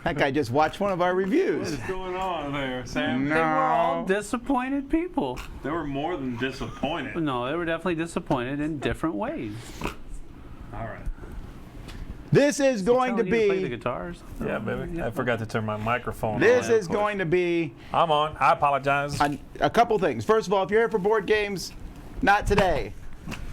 That guy just watched one of our reviews. What's going on there, Sam? No. They were all disappointed people. They were more than disappointed. No, they were definitely disappointed in different ways. All right. This is going to Telling you play the be. guitars. Yeah, baby. I forgot to turn my microphone This on. is going to be I'm on. I apologize. a couple things. First of all, if you're here for board games, not today.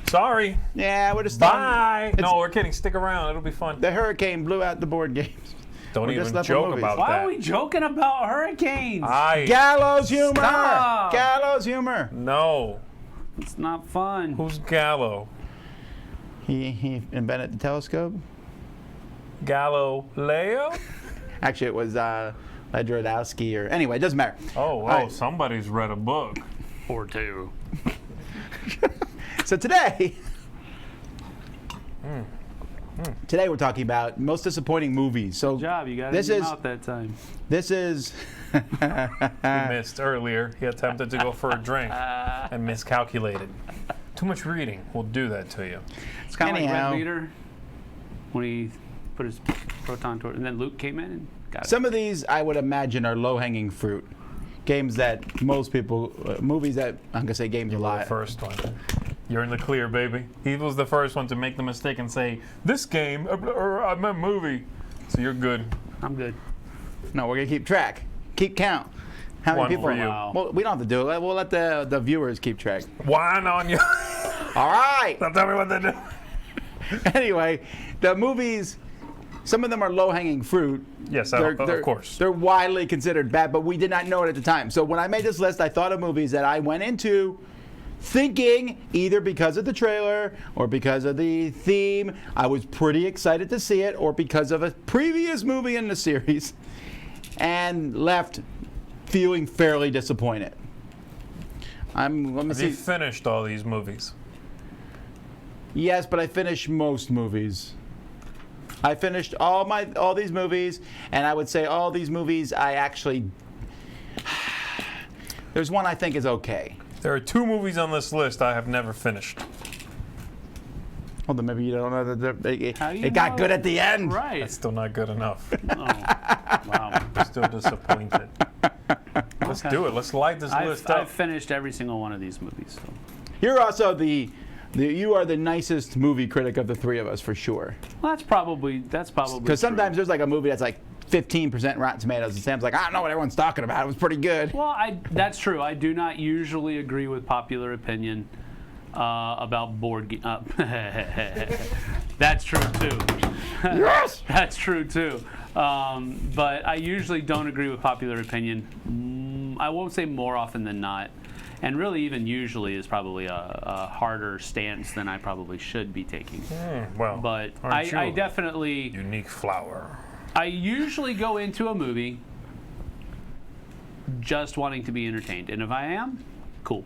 Sorry. Yeah, we're just Bye. No, we're kidding. Stick around. It'll be fun. The hurricane blew out the board games. Don't We're just even left with joke movies. about Why that. are we joking about hurricanes? Gallows humor. Stop. Gallows humor. No. It's not fun. Who's Gallo? He invented the telescope. Galileo? Actually, it was Ledrodowski or anyway, it doesn't matter. Oh, well, right. somebody's read a book. Or two. So today, today we're talking about most disappointing movies. So Good job, you got this it in is- your mouth that time. this is He missed earlier. He attempted to go for a drink and miscalculated. Too much reading will do that to you. It's kind of like Anyhow. Red Leader when he put his proton torch, and then Luke came in and got it. some of these I would imagine are low-hanging fruit. Games that most people, movies that I'm gonna say games a The lot. first one. You're in the clear, baby. He was the first one to make the mistake and say, this game, or I meant movie. So you're good. I'm good. No, we're gonna keep track, keep count. How many One people? for you. Wow. Well, we don't have to do it. We'll let the viewers keep track. Whine on you. All right. Don't tell me what to do. Anyway, the movies, some of them are low-hanging fruit. Yes, They're- of course. They're widely considered bad, but we did not know it at the time. So when I made this list, I thought of movies that I went into thinking either because of the trailer or because of the theme, I was pretty excited to see it, or because of a previous movie in the series, and left feeling fairly disappointed. Let me Have you see. finished all these movies? Yes, but I finished most movies. I finished all these movies, and I would say all these movies I actually. There's one I think is okay. There are 2 movies on this list I have never finished. Hold on, maybe you don't know that How do you it got know? good at the end. Right. That's still not good enough. Oh, wow. I'm still disappointed. Let's Okay. do it. Let's light this list up. I've finished every single one of these movies. So. You're also you are the nicest movie critic of the three of us for sure. Well, that's probably Because sometimes there's like a movie that's like 15% Rotten Tomatoes, and Sam's like, I don't know what everyone's talking about. It was pretty good. Well, that's true. I do not usually agree with popular opinion about board games. That's true too. Yes. That's true too. But I usually don't agree with popular opinion. I won't say more often than not. And really, even usually is probably a harder stance than I probably should be taking. Well, But aren't you I a definitely, unique flower. I usually go into a movie just wanting to be entertained. And if I am, cool.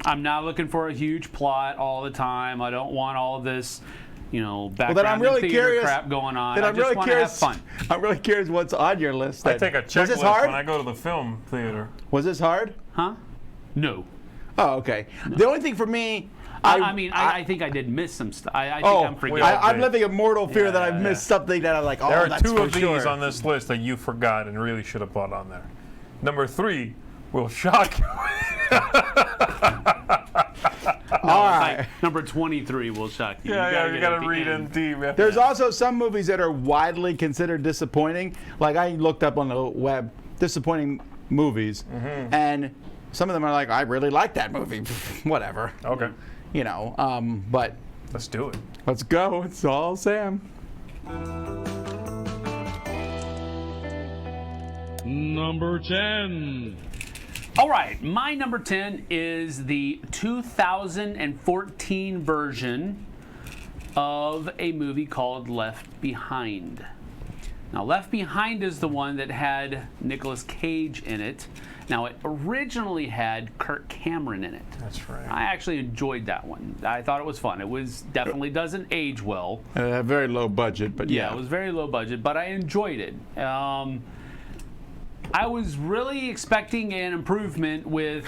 I'm not looking for a huge plot all the time. I don't want all of this, background then I'm really and theater curious- crap going on. Then I I'm just really want to have curious. fun. I'm really curious what's on your list. I then. take a Was this checklist hard? when I go to the film theater. Was this hard? Huh? No. Oh, okay. The only thing for me, I think I did miss some stuff. I think I'm forgetting. I'm living a mortal fear that I've Yeah. missed something that I'm like, oh, There are that's 2 for of these sure. on this list that you forgot and really should have put on there. Number 3 will shock you. All It's right. like number 23 will shock you. You gotta get read the in end. deep. There's also some movies that are widely considered disappointing. Like I looked up on the web, disappointing movies, and some of them are like, I really like that movie. Whatever. Okay, But let's do it. let's go. It's all Sam. Number 10. All right, my number 10 is the 2014 version of a movie called Left Behind. Now, Left Behind is the one that had Nicolas Cage in it. Now, it originally had Kirk Cameron in it. That's right. I actually enjoyed that one. I thought it was fun. It definitely doesn't age well. Very low budget, but Yeah, it was very low budget, but I enjoyed it. I was really expecting an improvement with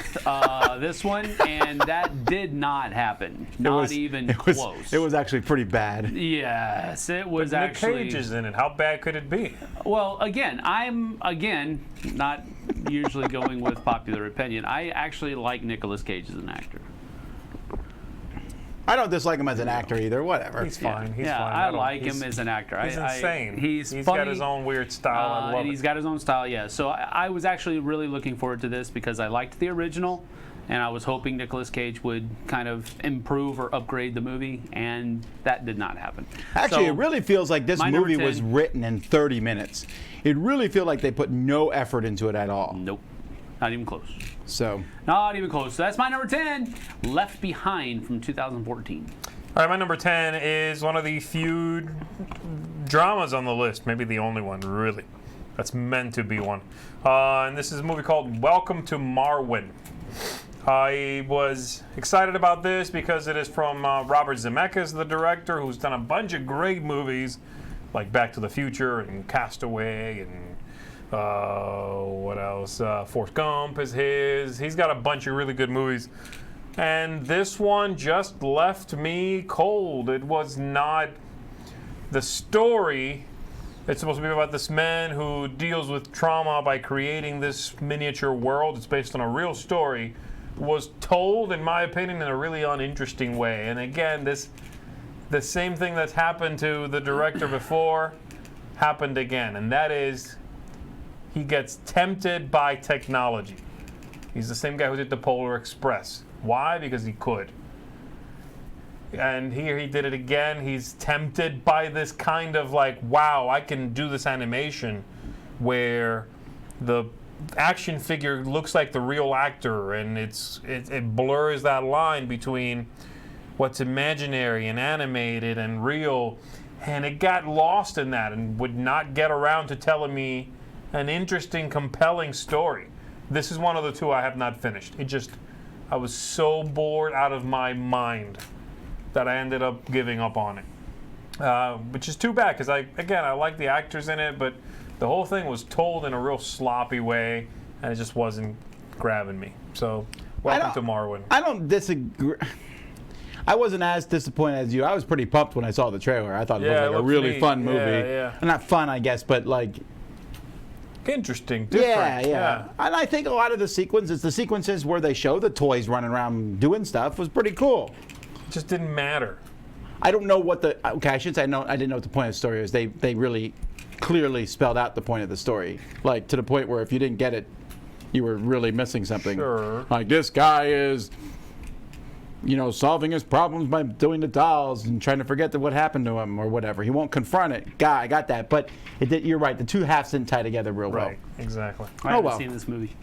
this one, and that did not happen. Not even close. It was actually pretty bad. Yes, it was Nick actually. Cage is in it. How bad could it be? Well, I'm not usually going with popular opinion. I actually like Nicolas Cage as an actor. I don't dislike him as an actor either. Whatever. He's fine. He's yeah, fine. I like him as an actor. He's insane. He's He's funny, got his own weird style. I love and he's got his own style. Yeah. So I was actually really looking forward to this because I liked the original, and I was hoping Nicolas Cage would kind of improve or upgrade the movie, and that did not happen. Actually, So, it really feels like this my number movie was 10 written in 30 minutes. It really feels like they put no effort into it at all. Nope. Not even close. So, Not even close. So that's my number 10, Left Behind from 2014. All right, my number 10 is one of the few dramas on the list, maybe the only one, really. That's meant to be one. And this is a movie called Welcome to Marwen. I was excited about this because it is from Robert Zemeckis, the director, who's done a bunch of great movies like Back to the Future and Castaway and what else? Forrest Gump is his. He's got a bunch of really good movies. And this one just left me cold. It was not the story. It's supposed to be about this man who deals with trauma by creating this miniature world. It's based on a real story. Was told, in my opinion, in a really uninteresting way. And again, the same thing that's happened to the director before happened again. And that is, he gets tempted by technology. He's the same guy who did the Polar Express. Why? Because he could. And here he did it again. He's tempted by this kind of like, wow, I can do this animation where the action figure looks like the real actor, and it blurs that line between what's imaginary and animated and real. And it got lost in that and would not get around to telling me an interesting, compelling story. This is one of the two I have not finished. I was so bored out of my mind that I ended up giving up on it, which is too bad because I like the actors in it, but the whole thing was told in a real sloppy way, and it just wasn't grabbing me. So, welcome to Marwen. I don't disagree. I wasn't as disappointed as you. I was pretty pumped when I saw the trailer. I thought it looked like a really fun movie. Yeah. Not fun, I guess, but like Interesting, different. Yeah. And I think a lot of the sequences where they show the toys running around doing stuff was pretty cool. It just didn't matter. I don't know what I should say I didn't know what the point of the story is. They really clearly spelled out the point of the story. Like to the point where if you didn't get it, you were really missing something. Sure. Like this guy is solving his problems by doing the dolls and trying to forget what happened to him or whatever. He won't confront it. I got that. But you're right. The two halves didn't tie together real well. Right, exactly. I haven't seen this movie.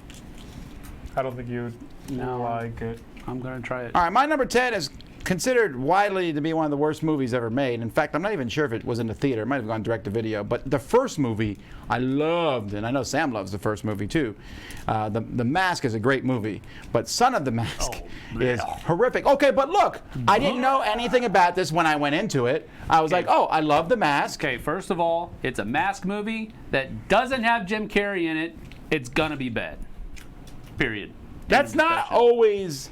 I don't think you'd like it. I'm going to try it. All right, my number 10 is considered widely to be one of the worst movies ever made. In fact, I'm not even sure if it was in the theater. It might have gone direct to video. But the first movie I loved, and I know Sam loves the first movie too. The Mask is a great movie, but Son of the Mask is horrific. Okay, but look, I didn't know anything about this when I went into it. I was like, oh, I love The Mask. Okay, first of all, it's a Mask movie that doesn't have Jim Carrey in it. It's gonna be bad. Period. That's not always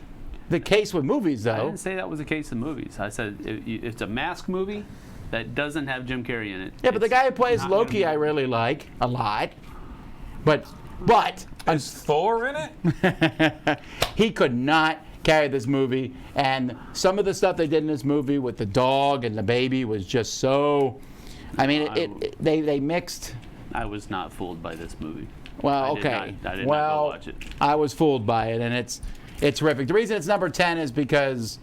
the case with movies, I though. didn't say that was the case in movies. I said it's a Mask movie that doesn't have Jim Carrey in it. Yeah, but the guy who plays not Loki gonna I be- really like a lot. But Is Thor in it? he could not carry this movie, and some of the stuff they did in this movie with the dog and the baby was just so. I mean, they mixed. I was not fooled by this movie. Well, I did okay. not go Well, watch it. I was fooled by it, and it's terrific. The reason it's number 10 is because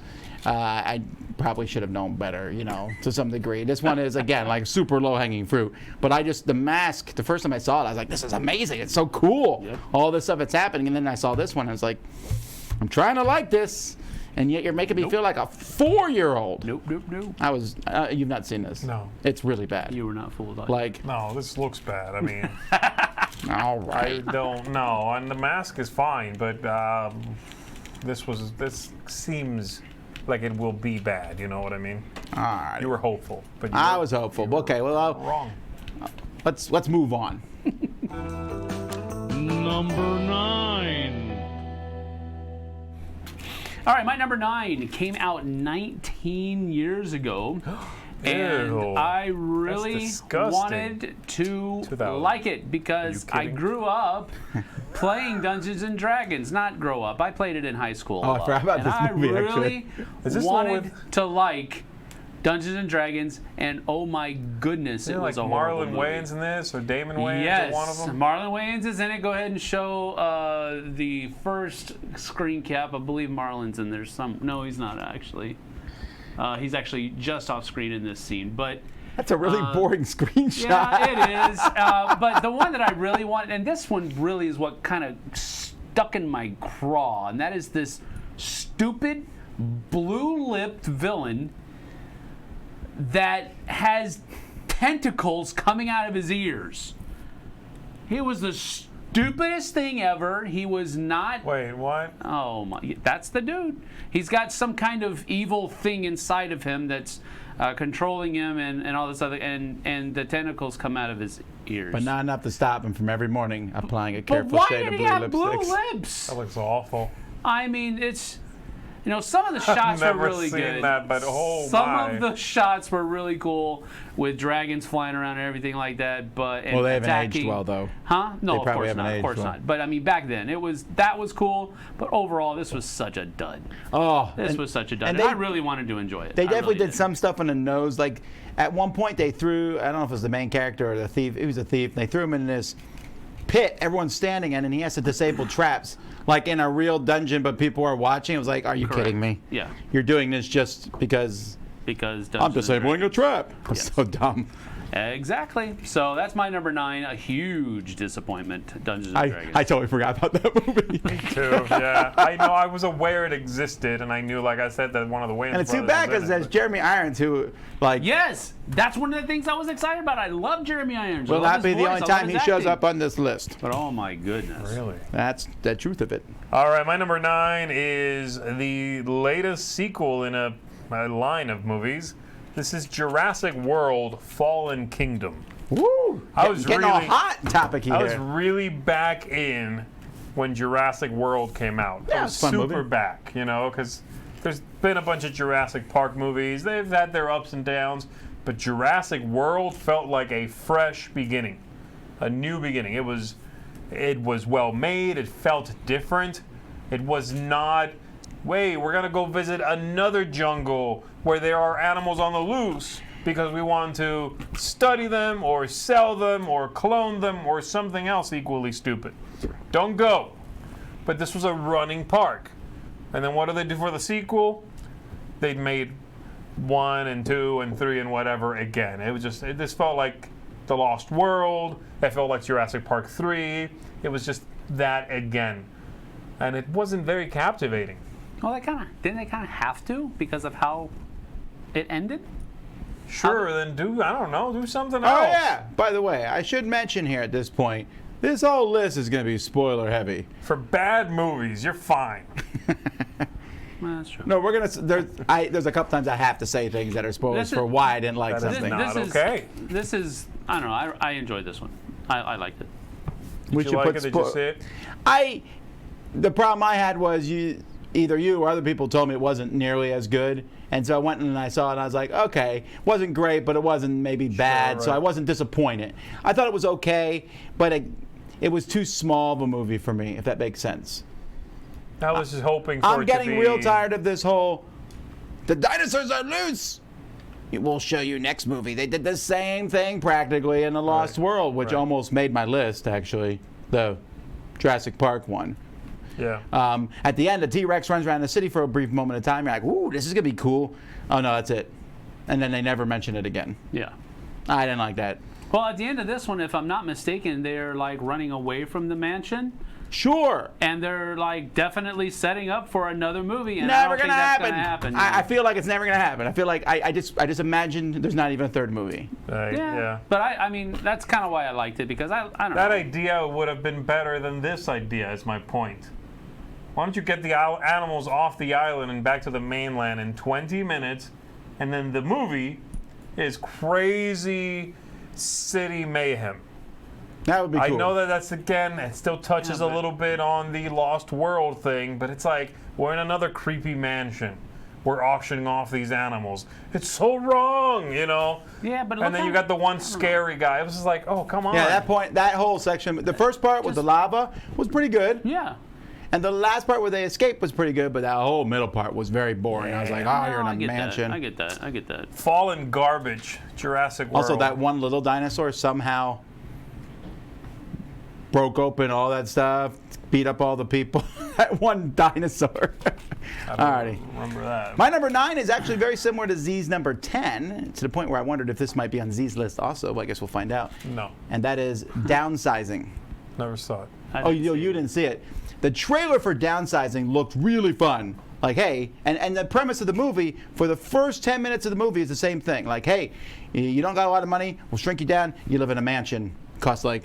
I probably should have known better, to some degree. This one is, again, like super low-hanging fruit. But The Mask, the first time I saw it, I was like, this is amazing. It's so cool. Yep. All this stuff that's happening. And then I saw this one, and I was like, I'm trying to like this, and yet you're making me feel like a 4-year-old. Nope. I was, you've not seen this. No. It's really bad. You were not fooled. Like, No, this looks bad. I mean, all I right. don't know. And The Mask is fine, but this seems like it will be bad. You know what I mean? All right. You were hopeful, but I was hopeful. Okay, well, wrong. let's move on. Number 9. All right, my number 9 came out 19 years ago. And Ew. I really disgusting. wanted to 2000. like it because Are I you kidding? grew up playing Dungeons and Dragons. Not grow up. I played it in high school. Oh, I forgot about and this I movie, really actually. Is this the one wanted with- to like Dungeons and Dragons, and oh my goodness, it Like was a horrible Marlon movie. Wayans in this, or Damon Wayans, Yes, or one of them. Marlon Wayans is in it. Go ahead and show the first screen cap. I believe Marlon's in there. No, he's not actually. He's actually just off screen in this scene, but. That's a really boring screenshot. Yeah, it is. But the one that I really want, and this one really is what kind of stuck in my craw, and that is this stupid, blue-lipped villain that has tentacles coming out of his ears. He was the stupidest thing ever. He was not. Wait, what? Oh my! That's the dude. He's got some kind of evil thing inside of him that's controlling him, and all this other, and the tentacles come out of his ears. But not enough to stop him from every morning applying a But careful why shade did of he blue have blue lipsticks. lips? That looks awful. I mean, it's. Some of the shots were never really seen good. that, but oh some my. of the shots were really cool with dragons flying around and everything like that. But and Well, they haven't attacking, aged well, though. Huh? No, They of probably course haven't not. Of aged course well. not. But I mean, back then that was cool. But overall, this was such a dud. Oh, This was such a dud. and And they- I really wanted to enjoy it. They I definitely really did some stuff on the nose. Like at one point, they threw, I don't know if it was the main character or the thief. He was a thief. They threw him in this pit everyone's standing in, and he has to disable traps, like in a real dungeon, but people are watching. It was like, are you Correct. kidding me? Yeah. You're doing this just because Because I'm Dungeons and disabling a trap. It's Yes. so dumb. Exactly. So that's my number 9. A huge disappointment. Dungeons and Dragons. I totally forgot about that movie. Too, yeah. I know. I was aware it existed, and I knew, like I said, that one of the Wayans And it's too brothers bad was in because it, there's but- Jeremy Irons who, like, Yes, that's one of the things I was excited about. I love Jeremy Irons. I will love not his be the voice. only I love time his he shows acting. up on this list. But oh my goodness. Really? That's the truth of it. All right, my number 9 is the latest sequel in a line of movies. This is Jurassic World: Fallen Kingdom. Woo! I was getting all really- hot topic here. I was really back in when Jurassic World came out. Yeah, I was it's a fun super movie. back, because there's been a bunch of Jurassic Park movies. They've had their ups and downs, but Jurassic World felt like a fresh beginning, a new beginning. It was well made. It felt different. It was not, wait, we're gonna go visit another jungle where there are animals on the loose because we want to study them or sell them or clone them or something else equally stupid. Don't go. But this was a running park. And then what do they do for the sequel? They made 1 and 2 and 3 and whatever again. This felt like The Lost World. It felt like Jurassic Park 3. It was just that again. And it wasn't very captivating. Well, didn't they kind of have to because of how it ended? Sure, then do something Oh, else. yeah. By the way, I should mention here at this point, this whole list is going to be spoiler heavy. For bad movies, you're fine. Well, that's true. No, we're going to, there's a couple times I have to say things that are spoilers This is- for why I didn't like That is something. not okay. This is, I don't know, I enjoyed this one. I liked it. We Did you like it? Did you see it? The problem I had was either you or other people told me it wasn't nearly as good. And so I went and I saw it and I was like, okay, wasn't great, but it wasn't maybe bad. So right. I wasn't disappointed. I thought it was okay, but it was too small of a movie for me, if that makes sense. I was just hoping for I'm it getting to be... real tired of this whole, the dinosaurs are loose. We'll show you next movie. They did the same thing practically in The Lost Right. World, which Right. almost made my list, actually, the Jurassic Park one. Yeah. At the end, the T-Rex runs around the city for a brief moment of time. You're like, ooh, this is going to be cool. Oh, no, that's it. And then they never mention it again. Yeah. I didn't like that. Well, at the end of this one, if I'm not mistaken, they're like running away from the mansion. Sure. And they're like definitely setting up for another movie. And I Never don't going to think that's happen. gonna happen. I feel like it's never going to happen. I feel like I just imagine there's not even a third movie. Yeah. But I mean, that's kind of why I liked it because I don't That know. idea would have been better than this idea, is my point. Why don't you get the animals off the island and back to the mainland in 20 minutes, and then the movie is crazy city mayhem. That would be cool. I know that's again, it still touches a little bit on the Lost World thing, but it's like we're in another creepy mansion. We're auctioning off these animals. It's so wrong, you know? Yeah, but and then you got the one scary guy. It was just like, oh, come on. Yeah, at that point, that whole section, the first part with the lava was pretty good. Yeah. And the last part where they escaped was pretty good, but that whole middle part was very boring. I was like, oh, you're in a mansion. I get that. Fallen garbage, Jurassic World. Also, that one little dinosaur somehow broke open all that stuff, beat up all the people. That one dinosaur. Alrighty. Remember that. My number 9 is actually very similar to Z's number 10, to the point where I wondered if this might be on Z's list also, but I guess we'll find out. No. And that is Downsizing. Never saw it. Oh, you didn't see it. The trailer for Downsizing looked really fun. Like, hey, and the premise of the movie, for the first 10 minutes of the movie, is the same thing. Like, hey, you don't got a lot of money, we'll shrink you down, you live in a mansion. Costs like,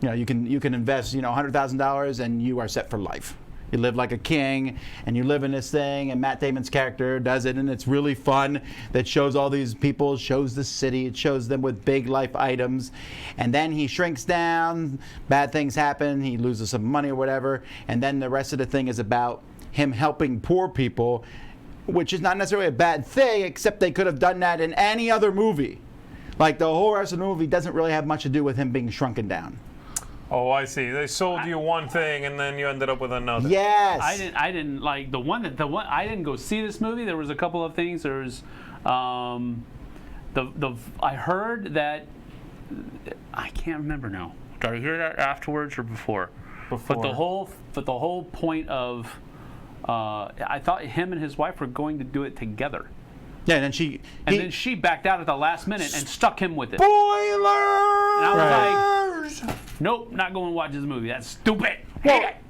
you can invest, $100,000 and you are set for life. You live like a king, and you live in this thing, and Matt Damon's character does it, and it's really fun. That shows all these people, shows the city, it shows them with big life items, and then he shrinks down, bad things happen, he loses some money or whatever, and then the rest of the thing is about him helping poor people, which is not necessarily a bad thing, except they could have done that in any other movie. Like, the whole rest of the movie doesn't really have much to do with him being shrunken down. Oh, I see. They sold you one thing, and then you ended up with another. Yes. I didn't like the one. I didn't go see this movie. There was a couple of things. There's I heard that I can't remember now. Did I hear that afterwards or before? Before. But the whole point of I thought him and his wife were going to do it together. Yeah, and then she backed out at the last minute and stuck him with it. Spoiler! And I was like, nope, not going to watch this movie. That's stupid.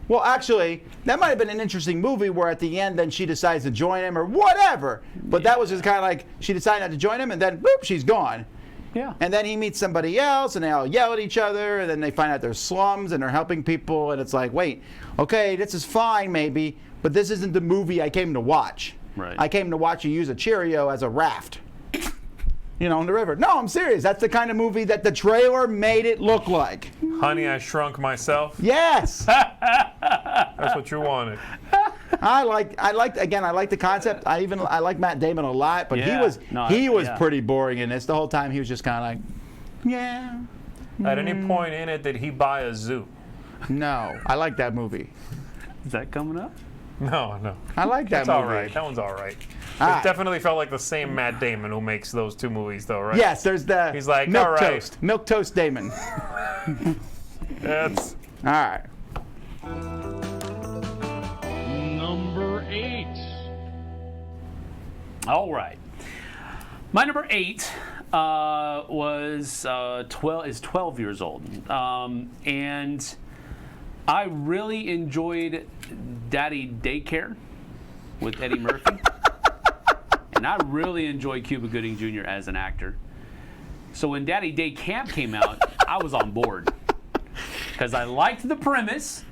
Well, actually, that might have been an interesting movie where at the end then she decides to join him or whatever. But that was just kind of like she decided not to join him and then, boop, she's gone. Yeah. And then he meets somebody else and they all yell at each other and then they find out they're slums and they're helping people and it's like, wait, okay, this is fine maybe, but this isn't the movie I came to watch. Right. I came to watch you use a Cheerio as a raft. In the river. No, I'm serious. That's the kind of movie that the trailer made it look like. Honey, I Shrunk Myself. Yes. That's what you wanted. I like the concept. I like Matt Damon a lot, but Yeah. he was pretty boring in this. The whole time he was just kind of like, yeah. At any point in it, did he buy a zoo? No, I like that movie. Is that coming up? No. I like that That's movie. all right. That one's all right. Ah. It definitely felt like the same Matt Damon who makes those two movies, though, right? Yes, there's the He's like, milk all right. toast. Milk toast Damon. That's All right. Number 8. All right. My number 8 is 12 years old, and I really enjoyed Daddy Daycare with Eddie Murphy, and I really enjoyed Cuba Gooding Jr. as an actor. So when Daddy Day Camp came out, I was on board because I liked the premise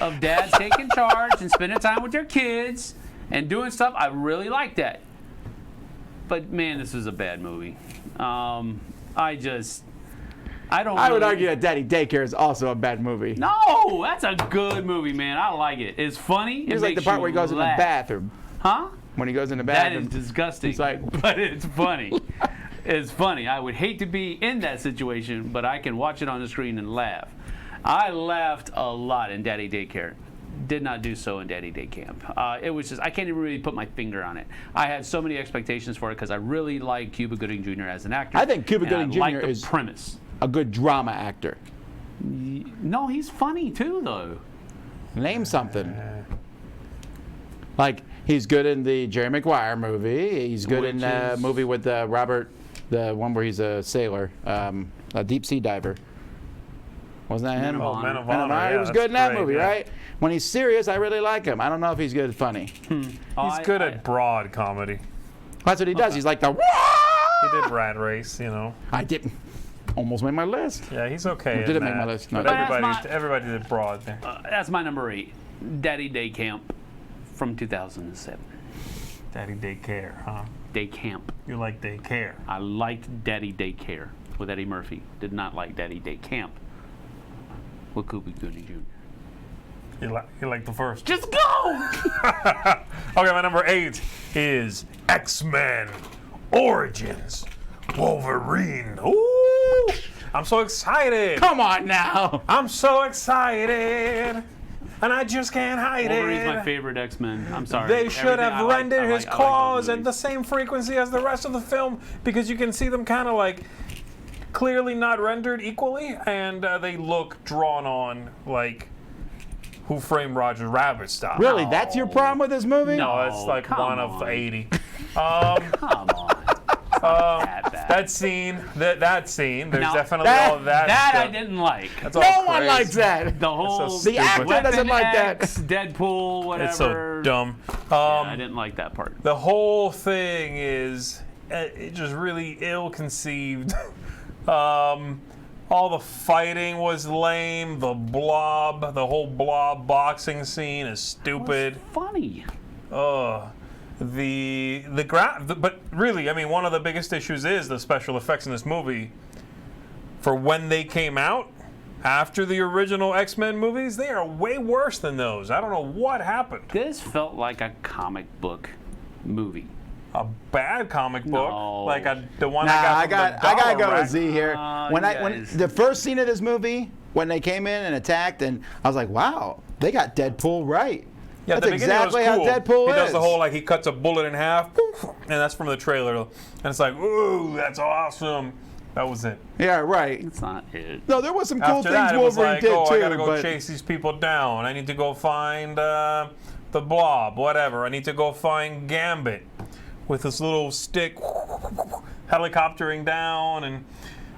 of dads taking charge and spending time with their kids and doing stuff. I really liked that. But man, this was a bad movie. I would argue that Daddy Daycare is also a bad movie. No, that's a good movie, man. I like it. It's funny. It's like the part where he goes in the bathroom. Huh? When he goes in the That bathroom. is disgusting. It's like, but it's funny. It's funny. I would hate to be in that situation, but I can watch it on the screen and laugh. I laughed a lot in Daddy Daycare. Did not do so in Daddy Day Camp. It was just, I can't even really put my finger on it. I had so many expectations for it because I really like Cuba Gooding Jr. as an actor. I think Cuba Gooding Jr. like the is premise. a good drama actor. No, he's funny too, though. Name something. Like, he's good in the Jerry Maguire movie. He's good in the movie with Robert, the one where he's a sailor, a deep sea diver. Wasn't that him? Men of Men of Men of Honor. Honor. Yeah, He was that's good in that great, movie, yeah. right? When he's serious, I really like him. I don't know if he's good at funny. He's good at broad comedy. That's what he does. He's like the. He did Rat Race, I didn't. Almost made my list. Yeah, he's okay. Did in it make my that. list? No, But it didn't. everybody did broad there. That's my number 8. Daddy Day Camp from 2007. Daddy Daycare, huh? Day Camp. You like Daycare. I liked Daddy Daycare with Eddie Murphy. Did not like Daddy Day Camp with Cuba Gooding Jr. You like the first? Just go! Okay, my number 8 is X-Men Origins Wolverine. Ooh! I'm so excited. Come on now. I'm so excited. And I just can't hide Wolverine's it. my favorite X-Men. I'm sorry. They should Everything have I rendered his I like claws those at the movies. same frequency as the rest of the film because you can see them kind of like clearly not rendered equally, and they look drawn on like Who Framed Roger Rabbit style. Really, that's your problem with this movie? No, it's Oh, like come one of on. 80. Come on. That bad. That scene, there's Now, definitely that- all of that. That I stuff. didn't like. That's all No one crazy. likes that. The whole so The actor stupid. doesn't like that. X, Deadpool, whatever. It's so dumb. I didn't like that part. The whole thing is it just really ill-conceived. All the fighting was lame. The whole blob boxing scene is stupid. Funny. But really, I mean, one of the biggest issues is the special effects in this movie. For when they came out after the original X-Men movies, they are way worse than those. I don't know what happened. This felt like a comic book movie. A bad comic book, No. like the one Nah, I got from I the gotta dollar go rack. with Z here. When guys. the first scene of this movie, when they came in and attacked, and I was like, wow, they got Deadpool right. Yeah, That's the beginning was exactly how cool. Deadpool he is. does the whole like he cuts a bullet in half, and that's from the trailer, and it's like, ooh, that's awesome. That was it. Yeah, right. It's not it. No, there was some cool After things that, it was Wolverine like, did oh, too. I gotta go but chase these people down. I need to go find the Blob, whatever. I need to go find Gambit with this little stick, helicoptering down, and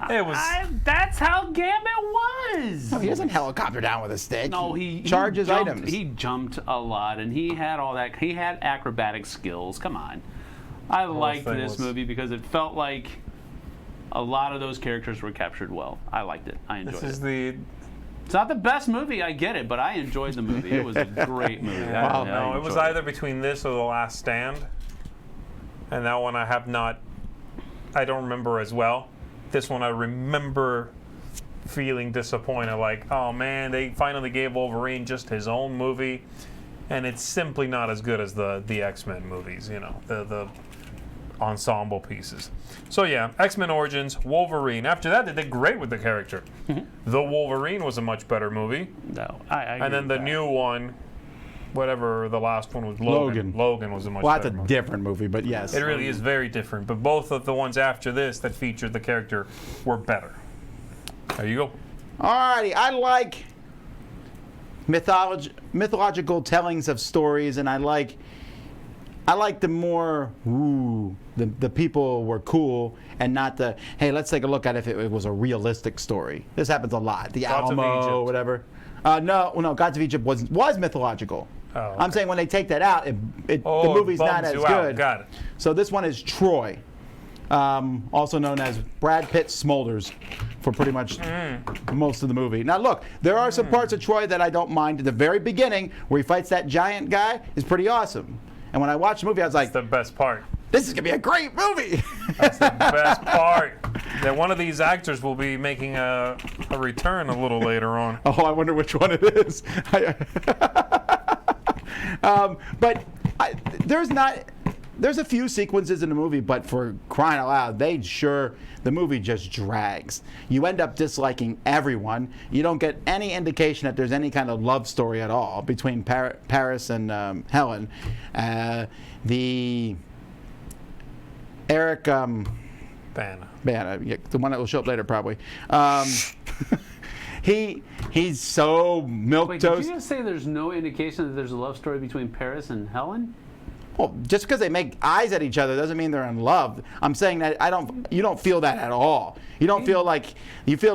it was. That's how Gambit was. he doesn't helicopter down with a stick. No, he charges jumped, items. He jumped a lot, and he had all that. He had acrobatic skills. Come on, I liked thing this was- movie because it felt like a lot of those characters were captured well. I liked it. I enjoyed This it. is the. It's not the best movie, I get it, but I enjoyed the movie. It was a great movie. Wow. No, it was enjoyed either between this or The Last Stand, and that one I don't remember as well. This one I remember feeling disappointed, like, oh man, they finally gave Wolverine just his own movie, and it's simply not as good as the X-Men movies, you know, the ensemble pieces. So yeah, X-Men Origins, Wolverine. After that, they did great with the character. The Wolverine was a much better movie, No, I agree and then with the that. new one, whatever the last one was, Logan. Logan was a much well, better that's a movie. different movie, but yes. It really is very different, but both of the ones after this that featured the character were better. There you go. Alrighty, I like mythological tellings of stories, and I like the more the people were cool, and not the hey, let's take a look at if it was a realistic story. This happens a lot. The Gods of Alamo, Egypt. whatever. No, Gods of Egypt was mythological. Oh, okay. I'm saying when they take that out, the Oh, movie's it not bums as you out. good. Got it. So this one is Troy, also known as Brad Pitt Smolders, for pretty much most of the movie. Now look, there are some parts of Troy that I don't mind. At the very beginning, where he fights that giant guy, is pretty awesome. And when I watched the movie, I was like, That's the best part. this is gonna be a great movie. That's the best part. That one of these actors will be making a return a little later on. Oh, I wonder which one it is. But there's a few sequences in the movie, but for crying out loud, the movie just drags. You end up disliking everyone. You don't get any indication that there's any kind of love story at all between Paris and Helen. The Eric Bana. yeah, the one that will show up later probably. He's so milk Wait, did toast. you just say there's no indication that there's a love story between Paris and Helen? Well, just because they make eyes at each other doesn't mean they're in love. I'm saying that you don't feel that at all. You don't feel like they were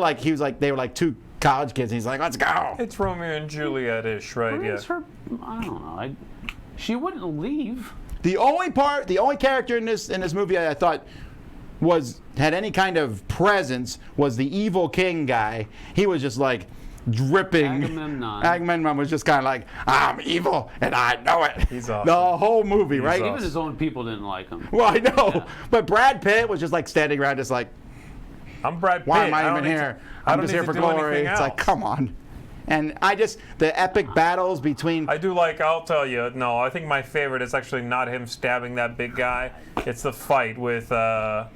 like two college kids. And he's like, let's go. It's Romeo and Juliet-ish, right? Where Yeah. is her? I don't know. She wouldn't leave. The only character in this movie I thought had any kind of presence was the evil king guy. He was just like dripping. Agamemnon. Agamemnon was just kind of like, I'm evil and I know it. He's awesome. The whole movie, right? awesome. Even his own people didn't like him. Well, I know, Yeah. but Brad Pitt was just like standing around, just like, I'm Brad Pitt. why am I don't even need here? I I'm don't just need here to for do glory. anything It's like, else. come on. And the epic battles between. I do like, I'll tell you, no, I think my favorite is actually not him stabbing that big guy. It's the fight with, I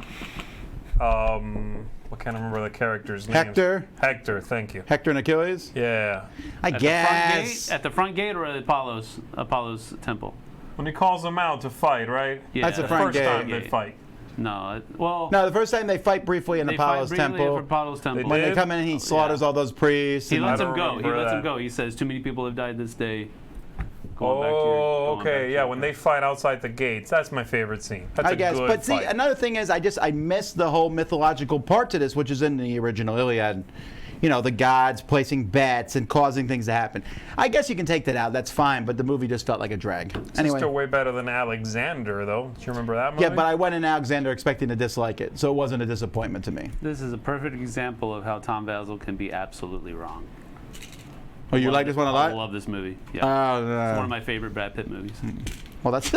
can't remember the character's name. Hector. Hector, thank you. Hector and Achilles? Yeah. I guess. At the front gate or at Apollo's temple? When he calls them out to fight, right? Yeah. That's the front First gate. time they fight. No, well. No, the first time they fight briefly in they Apollo's fight briefly temple. at Apollo's temple. When they did? come in, he slaughters all those priests. He and- lets I him don't go. He remember lets him that. go. He says, "Too many people have died this day." Oh, okay, yeah, Going when back they fight outside the gates, that's my favorite scene. That's I a guess. good But see, fight. another thing is, I missed the whole mythological part to this, which is in the original Iliad. You know, the gods placing bets and causing things to happen. I guess you can take that out. That's fine. But the movie just felt like a drag. It's Anyway. still way better than Alexander, though. Do you remember that movie? Yeah, but I went in Alexander expecting to dislike it, so it wasn't a disappointment to me. This is a perfect example of how Tom Basil can be absolutely wrong. Oh, you like this one a I lot? love this movie. Yeah. Oh, It's one of my favorite Brad Pitt movies. well, that's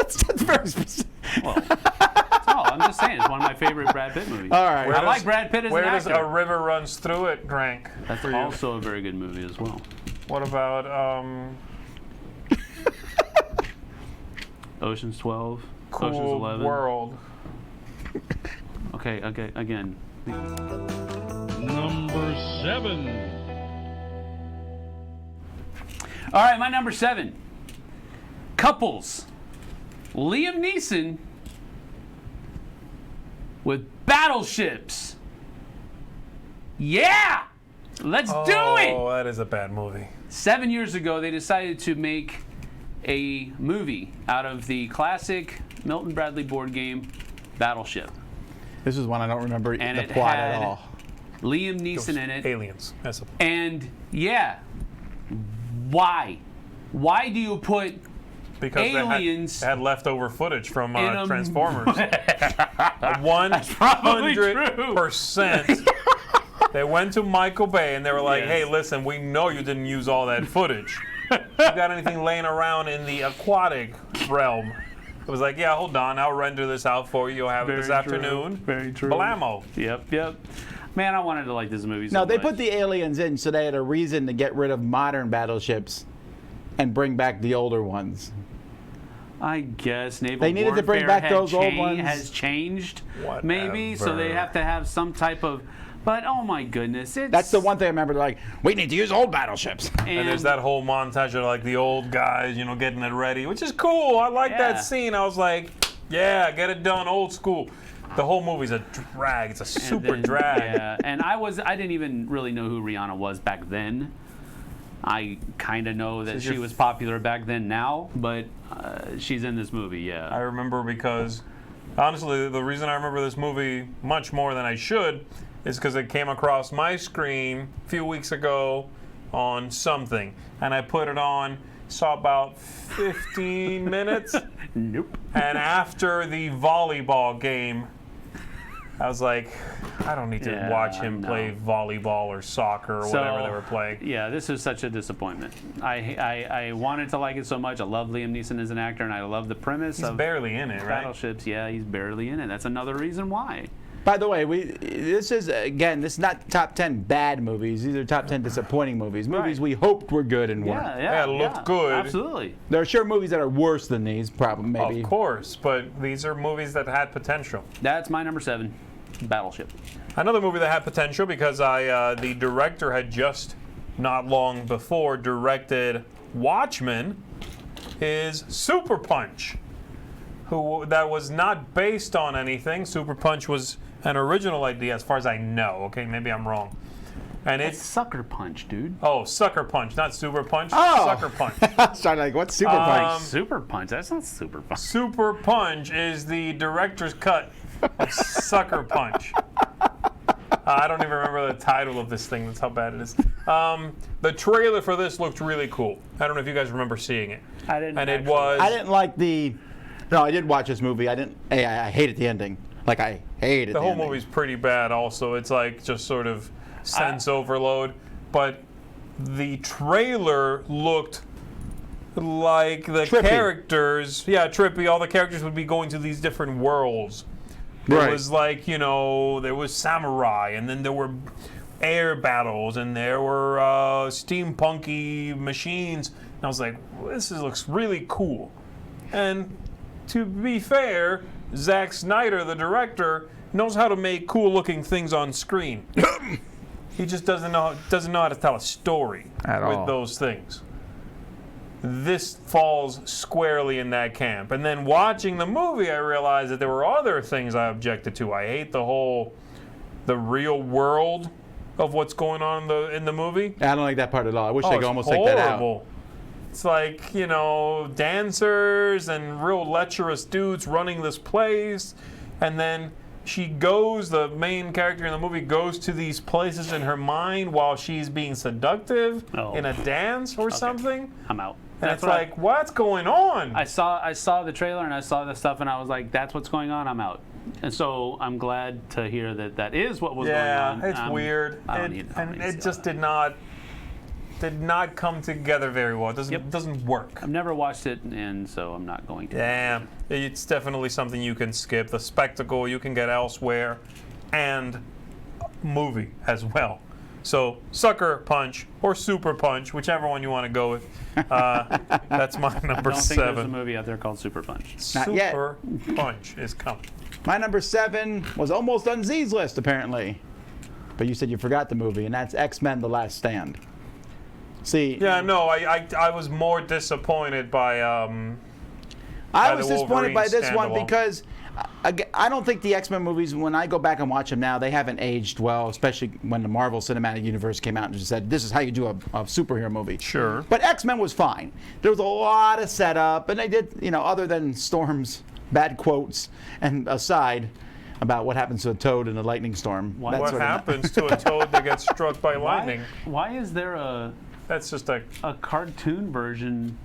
very specific. Well, that's all. I'm just saying, it's one of my favorite Brad Pitt movies. All right. I like Brad Pitt as Where an does actor. A River Runs Through It rank That's for you? also a very good movie as well. What about Ocean's 12, Ocean's Cool 11. World? Okay, again. Number 7. All right, my number 7. Couples. Liam Neeson with battleships. Yeah! Let's do it! Oh, that is a bad movie. 7 years ago, they decided to make a movie out of the classic Milton Bradley board game, Battleship. This is one I don't remember And the it plot had at all. Liam Neeson in it. Aliens. That's a And yeah, why? Why do you put because aliens they had leftover footage from in a Transformers. probably true. 100%. They went to Michael Bay and they were like, Yes. "Hey, listen, we know you didn't use all that footage. You got anything laying around in the aquatic realm?" It was like, "Yeah, hold on, I'll render this out for you. You'll have it this Very true. afternoon." Very true. Blammo. Yep. Man, I wanted to like this movie so No, they much. put the aliens in so they had a reason to get rid of modern battleships and bring back the older ones. I guess naval They needed to bring warfare back those old ones. has changed, maybe, so they Whatever. have to have some type of. But oh my goodness, it's That's the one thing I remember. Like, we need to use old battleships. And there's that whole montage of like the old guys, you know, getting it ready, which is cool. I like Yeah. that scene. I was like, yeah, get it done, old school. The whole movie's a drag. It's a and super then- drag. Yeah, and I didn't even really know who Rihanna was back then. I kind of know that This is she your was popular back then now, but she's in this movie, yeah. I remember because, honestly, the reason I remember this movie much more than I should is because it came across my screen a few weeks ago on something, and I put it on, saw about 15 minutes, Nope. and after the volleyball game, I was like, I don't need to Yeah, watch him no. play volleyball or soccer or whatever they were playing. Yeah, this was such a disappointment. I wanted to like it so much. I love Liam Neeson as an actor, and I love the premise He's of barely in it, right? Battleships. Yeah, he's barely in it. That's another reason why. By the way, this is not top 10 bad movies. These are top 10 disappointing movies. Movies Right. we hoped were good and weren't. Yeah, it looked good. Absolutely. There are sure movies that are worse than these, probably maybe. Of course, but these are movies that had potential. That's my number 7, Battleship. Another movie that had potential because the director had just not long before directed Watchmen is Super Punch, that was not based on anything. Super Punch was an original idea as far as I know. Okay, maybe I'm wrong. And It's it's Sucker Punch, dude. Sucker Punch, not Super Punch. Oh. Sucker Punch. Started like, what's Super Punch? Super Punch. That's not Super Punch. Super Punch is the director's cut of Sucker Punch. I don't even remember the title of this thing. That's how bad it is. The trailer for this looked really cool. I don't know if you guys remember seeing it. I didn't. And it actually- was. I didn't like the. No, I did watch this movie. I hated the ending. Like, I hated The whole ending. movie's pretty bad. Also, it's like just sort of sense overload. But the trailer looked like the Trippy. characters. Yeah, trippy. All the characters would be going to these different worlds. It Right. was like, there was samurai, and then there were air battles, and there were steampunky machines. And I was like, looks really cool. And to be fair, Zack Snyder, the director, knows how to make cool-looking things on screen. He just doesn't know how to tell a story At with all. those things. This falls squarely in that camp. And then watching the movie, I realized that there were other things I objected to. I hate the real world of what's going on in the movie. I don't like that part at all. I wish they could It's almost take that out. horrible. It's like, dancers and real lecherous dudes running this place. And then the main character in the movie goes to these places in her mind while she's being seductive in a dance or something. I'm out. And it's like, what's going on? I saw the trailer and I saw the stuff and I was like, that's what's going on. I'm out. And so I'm glad to hear that is what was going on. Yeah, it's weird. It just did not come together very well. It doesn't work. I've never watched it, and so I'm not going to. Yeah, it's definitely something you can skip. The spectacle you can get elsewhere, and movie as well. So Sucker Punch or Super Punch, whichever one you want to go with. That's my number I don't think there's a 7. movie out there called Super Punch. Not yet. Super Punch is coming. My number 7 was almost on Z's list, apparently. But you said you forgot the movie, and that's X-Men: The Last Stand. See, Yeah, no, I was more disappointed by I the was disappointed by Wolverine this one standalone. because I don't think the X-Men movies, when I go back and watch them now, they haven't aged well, especially when the Marvel Cinematic Universe came out and just said, this is how you do a superhero movie. Sure. But X-Men was fine. There was a lot of setup, and they did, other than Storm's bad quotes and aside about what happens to a toad in a lightning storm. What that's what sort of- happens to a toad that gets struck by lightning. Why is there That's just a cartoon version?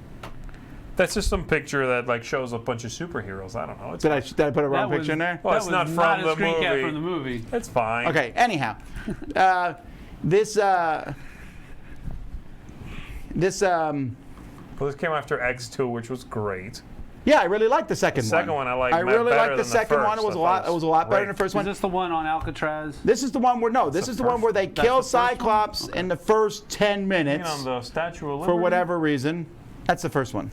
That's just some picture that shows a bunch of superheroes. I don't know. It's Did I put a wrong That picture in there? Well, that it's was not from a the screen cap movie. from the movie. It's fine. Okay, anyhow. This Well, this came after X2, which was great. yeah, I really liked the second one. The second one I liked I really better liked the than the second one. first. It was I a lot. thought It was a lot better than the great. first Is one. this the one on Alcatraz? This is the one where this is the one where they kill the first one? Cyclops in the first 10 minutes On the Statue of Liberty. for whatever reason. That's the first one.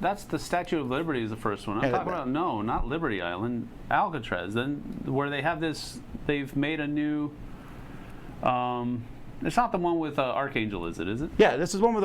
That's the Statue of Liberty is the first one. I'm Yeah, talking about not Liberty Island, Alcatraz. Then where they have this, they've made a new. It's not the one with Archangel, is it? Is it? Yeah, this is one with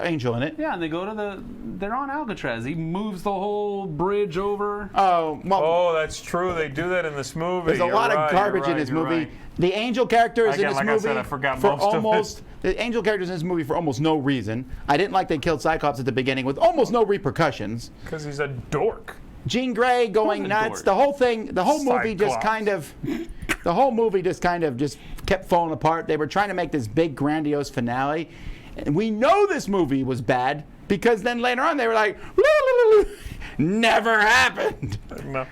Angel in it. Yeah, and they go to they're on Alcatraz. He moves the whole bridge over. Oh, well, Oh, that's true. They do that in this movie. there's a You're lot right, of garbage you're in this right, you're movie. right. The Angel character is Again, in this like I movie said, I forgot for most of it. almost. The Angel character is in this movie for almost no reason. I didn't like they killed Cyclops at the beginning with almost no repercussions. Because he's a dork. Jean Grey going a nuts. dork. The whole movie just Cyclops. kind of just kept falling apart. They were trying to make this big grandiose finale, and we know this movie was bad because then later on they were like, never happened. No.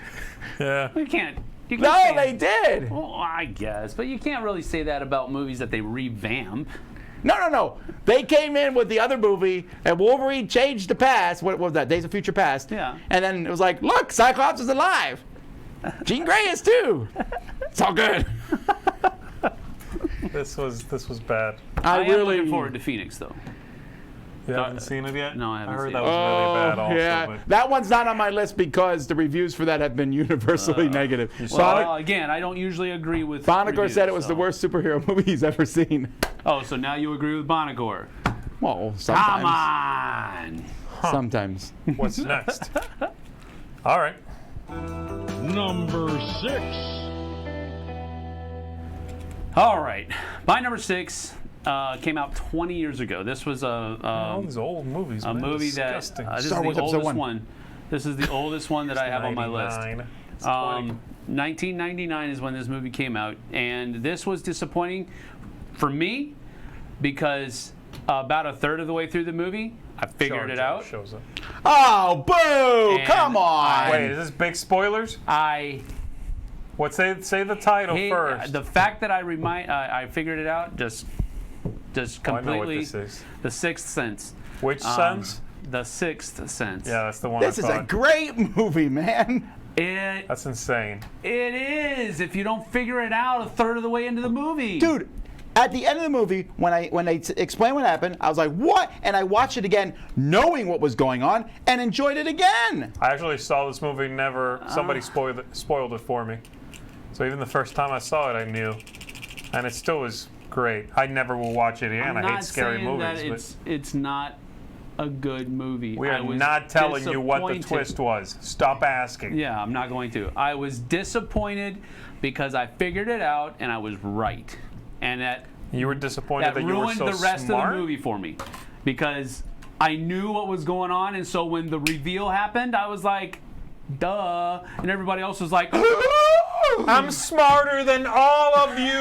Yeah. You can't. You No, can't they did. Well, I guess, but you can't really say that about movies that they revamp. No. They came in with the other movie, and Wolverine changed the past. What was that? Days of Future Past. Yeah. And then it was like, look, Cyclops is alive. Jean Grey is too. It's all good. This was bad. I am looking forward to Phoenix, though. You haven't seen it yet? No, I haven't I heard seen that it. was really bad also. yeah. But That one's not on my list because the reviews for that have been universally negative. Well, again, I don't usually agree with. Bonnegar reviews, said it was so. the worst superhero movie he's ever seen. Oh, so now you agree with Bonnegar? Well, Come sometimes. on. Sometimes. what's next? All right. Number 6. All right, my number 6 came out 20 years ago. This was All these old movies. a man, movie disgusting. that this Star is Wars the Episode oldest 1. one. This is the oldest one that I have on my list. 99. It's 20. 1999 is when this movie came out, and this was disappointing for me because about a third of the way through the movie, I figured Jar it Jar out. Oh, Shows up. boo! And Come on! Wait, is this big spoilers? What say the title first? The fact that I figured it out just Oh, I know what completely. this is. The Sixth Sense. Which sense? The Sixth Sense. Yeah, that's the one. This I is a thought. great movie, man. It That's insane. it is if you don't figure it out a third of the way into the movie. Dude, At the end of the movie, when they explain what happened, I was like, what? And I watched it again, knowing what was going on, and enjoyed it again. I actually saw this movie. Somebody spoiled it for me. So even the first time I saw it, I knew, and it still was great. I never will watch it again. I hate scary movies. It's not a good movie. We are not telling you what the twist was. Stop asking. Yeah, I'm not going to. I was disappointed because I figured it out and I was right. And that you were disappointed that you were so smart? That ruined the rest of the movie for me because I knew what was going on, and so when the reveal happened, I was like, duh, and everybody else was like, I'm smarter than all of you.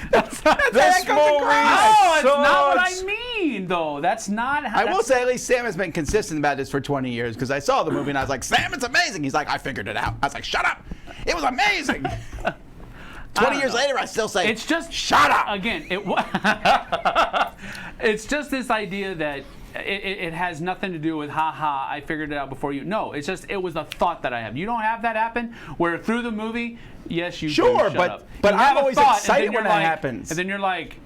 This movie no, it's not what I mean, though. That's not how. I will say, at least Sam has been consistent about this for 20 years, because I saw the movie and I was like, Sam, it's amazing. He's like, I figured it out. I was like, shut up. It was amazing. 20 years later, I still say, it's just shut up. Again, it's just this idea that it has nothing to do with I figured it out before you. No, it's just it was a thought that I have. You don't have that happen where through the movie, yes, you sure, do, shut up. But you I'm have a always thought, excited when that happens. And then you're like,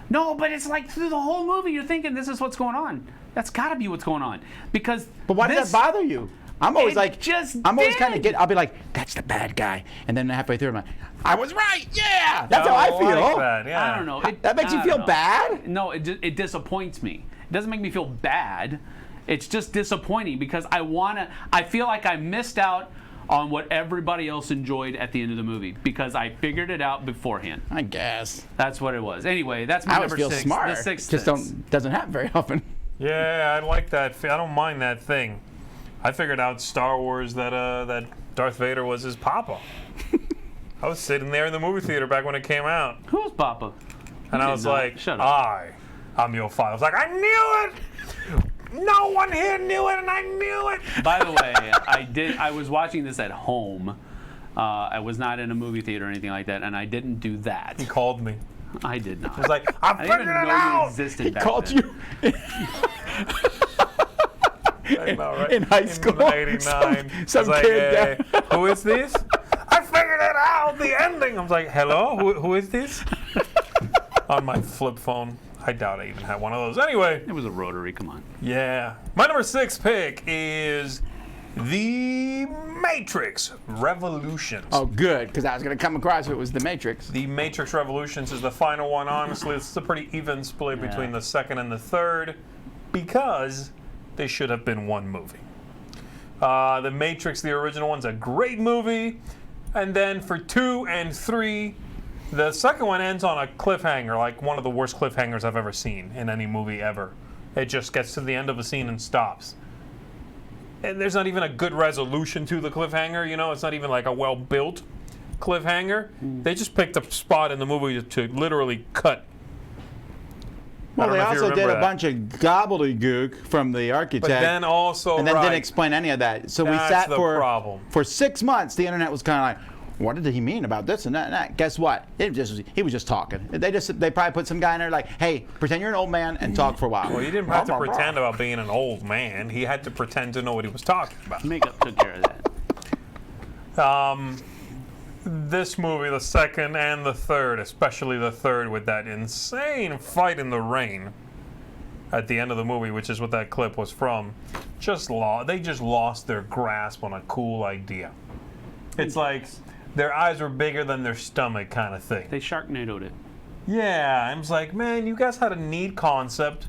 no, but it's like through the whole movie you're thinking this is what's going on. That's got to be what's going on because. But why does that bother you? I'm always like, I'm always kind of I'll be like, that's the bad guy, and then halfway through I'm like, I was right, yeah. That's how I feel. Like that, yeah. I don't know. That makes you feel bad? No, it disappoints me. It doesn't make me feel bad. It's just disappointing because I feel like I missed out on what everybody else enjoyed at the end of the movie because I figured it out beforehand. I guess. That's what it was. Anyway, that's my number 6. I always feel smart. The sixth just doesn't happen very often. Yeah, I like that. I don't mind that thing. I figured out Star Wars that Darth Vader was his papa. I was sitting there in the movie theater back when it came out. Who's Papa? And I was like, shut up. I'm your father. I was like, I knew it! No one here knew it, and I knew it! By the way, I was watching this at home. I was not in a movie theater or anything like that, and I didn't do that. He called me. I did not. He was like, I didn't even know out! you existed He back called then. you. I know, right? In high school. In 89. Some I was kid. like, who is this? I figured it out, the ending. I was like, hello? Who is this? On my flip phone. I doubt I even had one of those. Anyway. It was a rotary, come on. Yeah. My number 6 pick is The Matrix Revolutions. Oh, good, because I was going to come across it was The Matrix. The Matrix Revolutions is the final one. Honestly, it's a pretty even split between the second and the third because they should have been one movie. The Matrix, the original one's a great movie. And then for 2 and 3, the second one ends on a cliffhanger, like one of the worst cliffhangers I've ever seen in any movie ever. It just gets to the end of a scene and stops. And there's not even a good resolution to the cliffhanger, you know? It's not even like a well-built cliffhanger. They just picked a spot in the movie to literally cut. Well, they also did a bunch of gobbledygook from the architect. But then also, and then didn't explain any of that. So we sat for 6 months. The internet was kind of like, what did he mean about this and that and that? Guess what? He was just talking. They probably put some guy in there like, hey, pretend you're an old man and talk for a while. Well, he didn't have to pretend about being an old man. He had to pretend to know what he was talking about. Makeup took care of that. This movie, the second and the third, especially the third with that insane fight in the rain at the end of the movie, which is what that clip was from, they just lost their grasp on a cool idea. It's like their eyes were bigger than their stomach kind of thing. They Sharknadoed it. Yeah, I was like, man, you guys had a neat concept.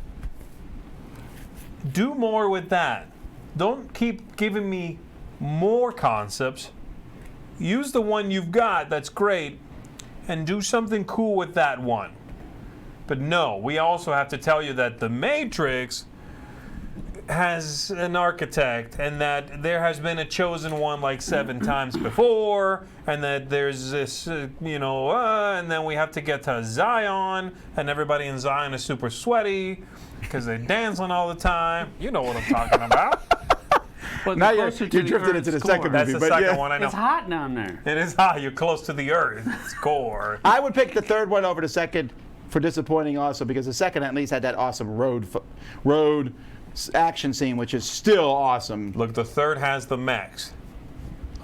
Do more with that. Don't keep giving me more concepts. Use the one you've got that's great and do something cool with that one. But no, we also have to tell you that The Matrix has an architect and that there has been a chosen one like 7 times before and that there's this, and then we have to get to Zion and everybody in Zion is super sweaty because they're dancing all the time. You know what I'm talking about. But now you're drifting into the second movie. That's the second one, I know. It's hot down there. It is hot. You're close to the earth. Score. I would pick the third one over the second for disappointing also because the second at least had that awesome road action scene, which is still awesome. Look, the third has the mechs.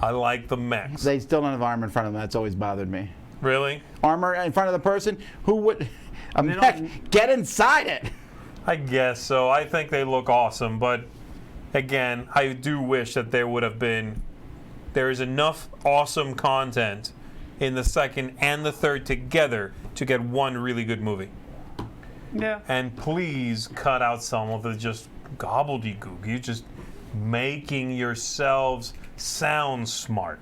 I like the mechs. They still don't have armor in front of them. That's always bothered me. Really? armor in front of the person. Who would? A They mech, don't- get inside it. I guess so. I think they look awesome, but again, I do wish that there is enough awesome content in the second and the third together to get one really good movie. Yeah. And please cut out some of the just gobbledygook. You're just making yourselves sound smart.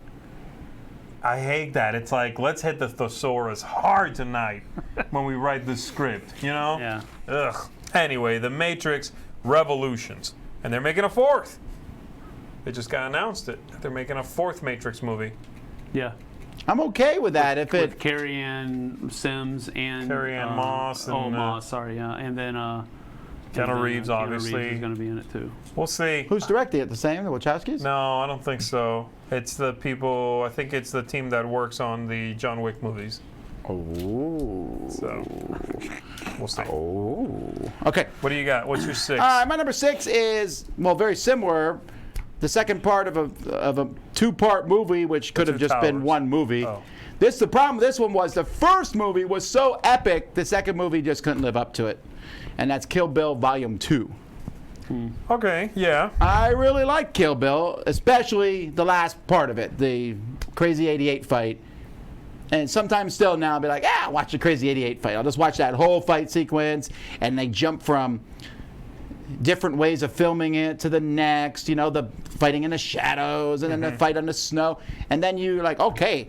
I hate that. It's like, let's hit the thesaurus hard tonight when we write the script, you know? Yeah. Ugh. Anyway, The Matrix Revolutions. And they're making a fourth. They just got announced it. They're making a fourth Matrix movie. Yeah. I'm okay with that if With it. Carrie Ann Sims and Carrie-Anne Moss and, Moss, sorry, yeah, and then Keanu Reeves, obviously. Reeves is going to be in it too. We'll see. Who's directing it? The same, the Wachowskis? No, I don't think so. It's the people, I think it's the team that works on the John Wick movies. Oh. So, we'll see. Oh. Okay. What do you got? What's your 6? My number 6 is, well, very similar. The second part of a two-part movie, which could have Two just been Towers. one movie. Oh. The problem with this one was the first movie was so epic, the second movie just couldn't live up to it. And that's Kill Bill Volume 2. Okay, yeah. I really like Kill Bill, especially the last part of it, the Crazy 88 fight. And sometimes still now I'll be like, watch the Crazy 88 fight. I'll just watch that whole fight sequence, and they jump from different ways of filming it to the next, you know, the fighting in the shadows, and then the fight on the snow. And then you're like, okay,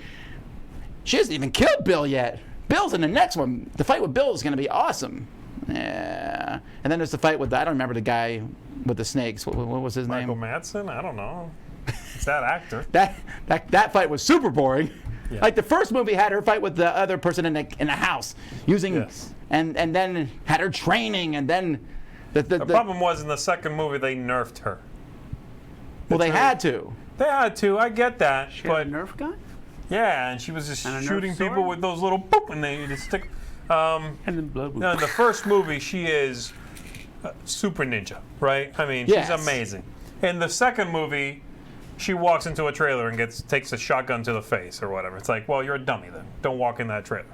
she hasn't even killed Bill yet. Bill's in the next one. The fight with Bill is going to be awesome. Yeah. And then there's the fight with, I don't remember the guy with the snakes. What was his Michael name? Madsen? I don't know. It's that actor. That fight was super boring. Yeah. Like the first movie had her fight with the other person in the house using, Yes. and then had her training, and then The problem was in the second movie they nerfed her. well, they had to. They had to, I get that. She But had a Nerf gun? yeah, and she was just And a Nerf shooting people sword? with those little boop, and they just stick. And then blood. No, in the first movie, she is super ninja, right? I mean, Yes. she's amazing. In the second movie, she walks into a trailer and takes a shotgun to the face or whatever. It's like, well, you're a dummy then. Don't walk in that trailer.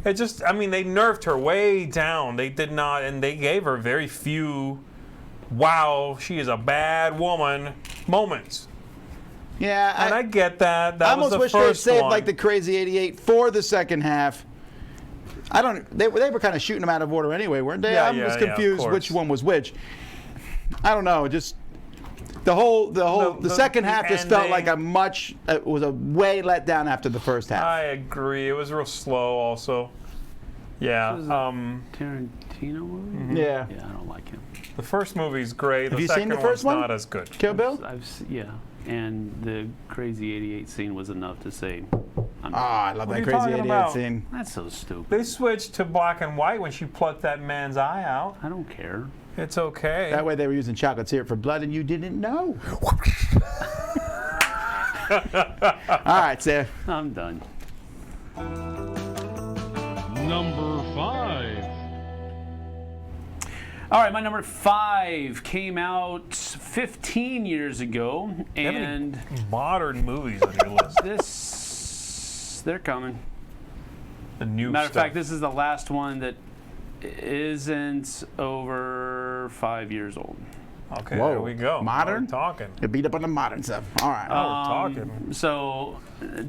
It just, I mean, they nerfed her way down. They did not, and they gave her very few, wow, she is a bad woman moments. Yeah, And I get that. That I was almost the wish they first saved one. like the Crazy 88 for the second half. I don't. They were kind of shooting them out of order anyway, weren't they? Yeah, I was yeah, of confused course. which one was which. I don't know. Just the second half just felt ending- like a much. It was a way let down after the first half. I agree. It was real slow also. Yeah. Was it Tarantino movie? Yeah. Yeah, I don't like him. The first movie's great. Have The you second seen the first one's one? not as good. Kill Bill. Yeah, and the Crazy 88 scene was enough to say, I'm, I love What are that you Crazy talking 88 about? scene. that's so stupid. They switched to black and white when she plucked that man's eye out. I don't care. It's okay. That way they were using chocolate syrup for blood and you didn't know. All right, Sam. I'm done. Number 5. All right, my number 5 came out 15 years ago, You have any and modern movies on your list. they're coming. The new Matter of stuff. fact, this is the last one that isn't over 5 years old. Okay, Whoa. there we go. Modern? Now we're talking. You beat up on the modern stuff. All right. Now we're talking. So,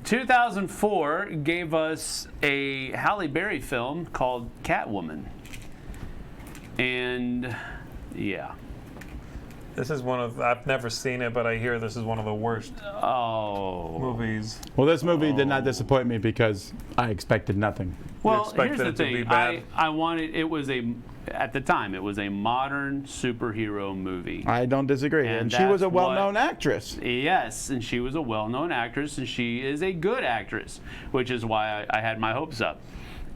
2004 gave us a Halle Berry film called Catwoman. And, yeah. This is one of, I've never seen it, but I hear this is one of the worst Oh. movies. Well, this movie did not disappoint me because I expected nothing. Well, expected here's the it to be thing. bad? I wanted, it was at the time, it was a modern superhero movie. I don't disagree. And And she was a that's what- well-known actress. Yes, and she was a well-known actress, and she is a good actress, which is why I had my hopes up,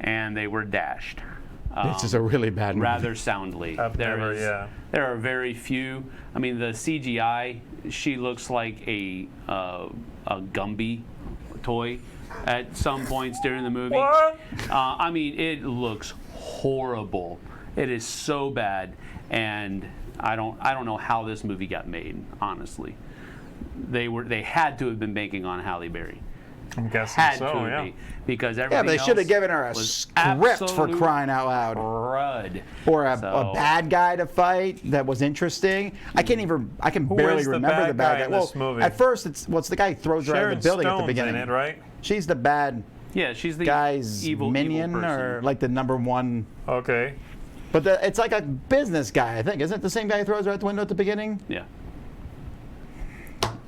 and they were dashed. This is a really bad movie. Rather soundly. I've never, yeah. There are very few. I mean, the CGI. She looks like a Gumby toy at some points during the movie. What? I mean, it looks horrible. It is so bad, and I don't know how this movie got made. Honestly, they had to have been banking on Halle Berry, I'm guessing Had so, to yeah. be, because Yeah, everything but they should have else given her a was script for absolute crying out loud. crud. Or a So- bad guy to fight that was interesting. I can barely is the remember bad the bad guy guy. in Well, this movie? at first, it's the guy who throws her out Sharon of the building at Stone's the beginning. in it, right? She's the bad Yeah, she's the guy's evil minion, person. or like the number one. Okay. But it's like a business guy, I think. Isn't it the same guy who throws her out the window at the beginning? Yeah,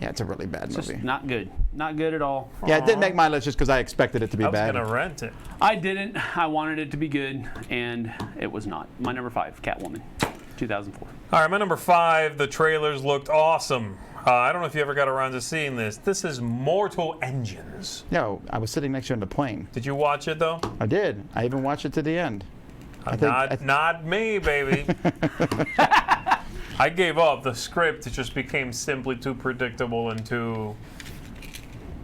Yeah, it's a really bad just movie. not good. Not good at all. Yeah, it didn't make my list just because I expected it to be I was bad. going to rent it. I didn't. I wanted it to be good, and it was not. My number 5, Catwoman, 2004. All right, my number 5, the trailers looked awesome. I don't know if you ever got around to seeing this. This is Mortal Engines. No, I was sitting next to her in the plane. Did you watch it, though? I did. I even watched it to the end. Not me, baby. I gave up. The script just became simply too predictable and too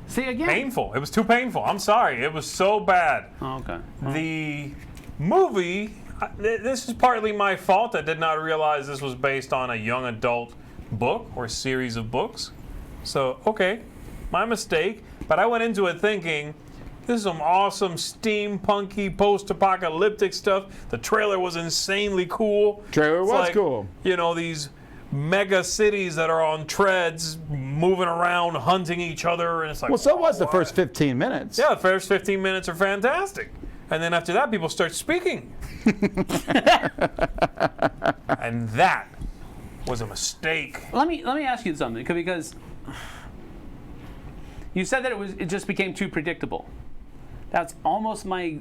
See again. painful. It was too painful. I'm sorry. It was so bad. Oh, okay. The movie, this is partly my fault. I did not realize this was based on a young adult book or series of books. So, okay, my mistake. But I went into it thinking, this is some awesome steampunky post-apocalyptic stuff. The trailer was insanely cool. Trailer It's was like, cool. You know, these mega cities that are on treads, moving around, hunting each other, and it's like. Well, so was the what? first 15 minutes. Yeah, the first 15 minutes are fantastic. And then after that, people start speaking. And that was a mistake. Let me ask you something, because you said that it just became too predictable. That's almost my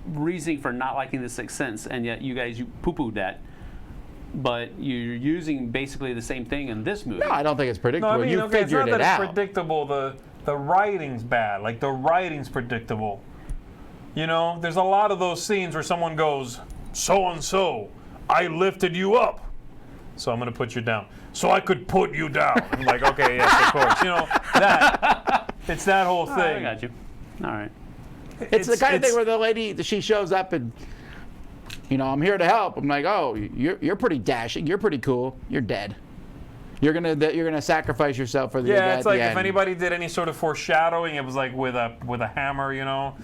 reasoning for not liking The Sixth Sense, and yet you poo-pooed that. But you're using basically the same thing in this movie. No, I don't think it's No, predictable. I mean, You okay, it's not figured that it it's out. predictable. The writing's bad. Like, the writing's predictable. You know, there's a lot of those scenes where someone goes, so-and-so, I lifted you up, so I'm going to put you down. So I could put you down. I'm like, okay, yes, of course. You know, it's that whole thing. All right, I got you. All right. It's the kind of thing where the lady, she shows up and, I'm here to help. I'm like, oh, you're pretty dashing. You're pretty cool. You're dead. You're gonna sacrifice yourself for the Yeah, it's like the if end. anybody did any sort of foreshadowing, it was like with a hammer, Yeah.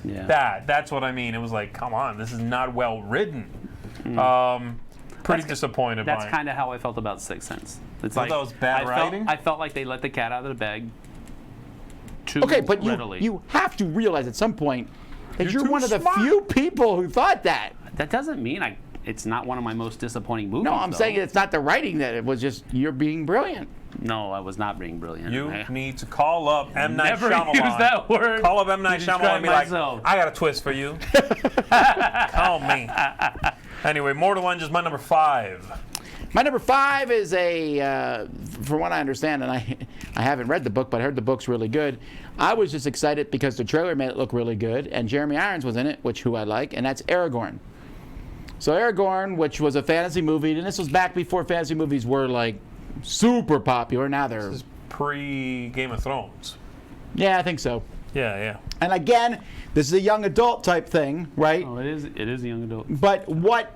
That's what I mean. It was like, come on, this is not well written. Pretty disappointed by That's it. kind of how I felt about Sixth Sense. It's thought that was bad writing? I felt like they let the cat out of the bag too Okay, but readily. you have to realize at some point that You're you're too one of the smart. few people who thought that. That doesn't mean it's not one of my most disappointing movies. No, I'm though. saying it's not the writing, that it was just you're being brilliant. No, I was not being brilliant. You I need to call up M. Night never Shyamalan. use that word. Call up M. Night to Shyamalan describe and be like, myself. I got a twist for you. Call me. Anyway, Mortal Engines, my number 5. My number 5 is from what I understand, and I haven't read the book, but I heard the book's really good. I was just excited because the trailer made it look really good, and Jeremy Irons was in it, who I like, and that's Aragorn. So Aragorn, which was a fantasy movie, and this was back before fantasy movies were like super popular. Now they're, This is pre-Game of Thrones. yeah, I think so. Yeah. And again, this is a young adult type thing, right? Oh, it is a young adult. But what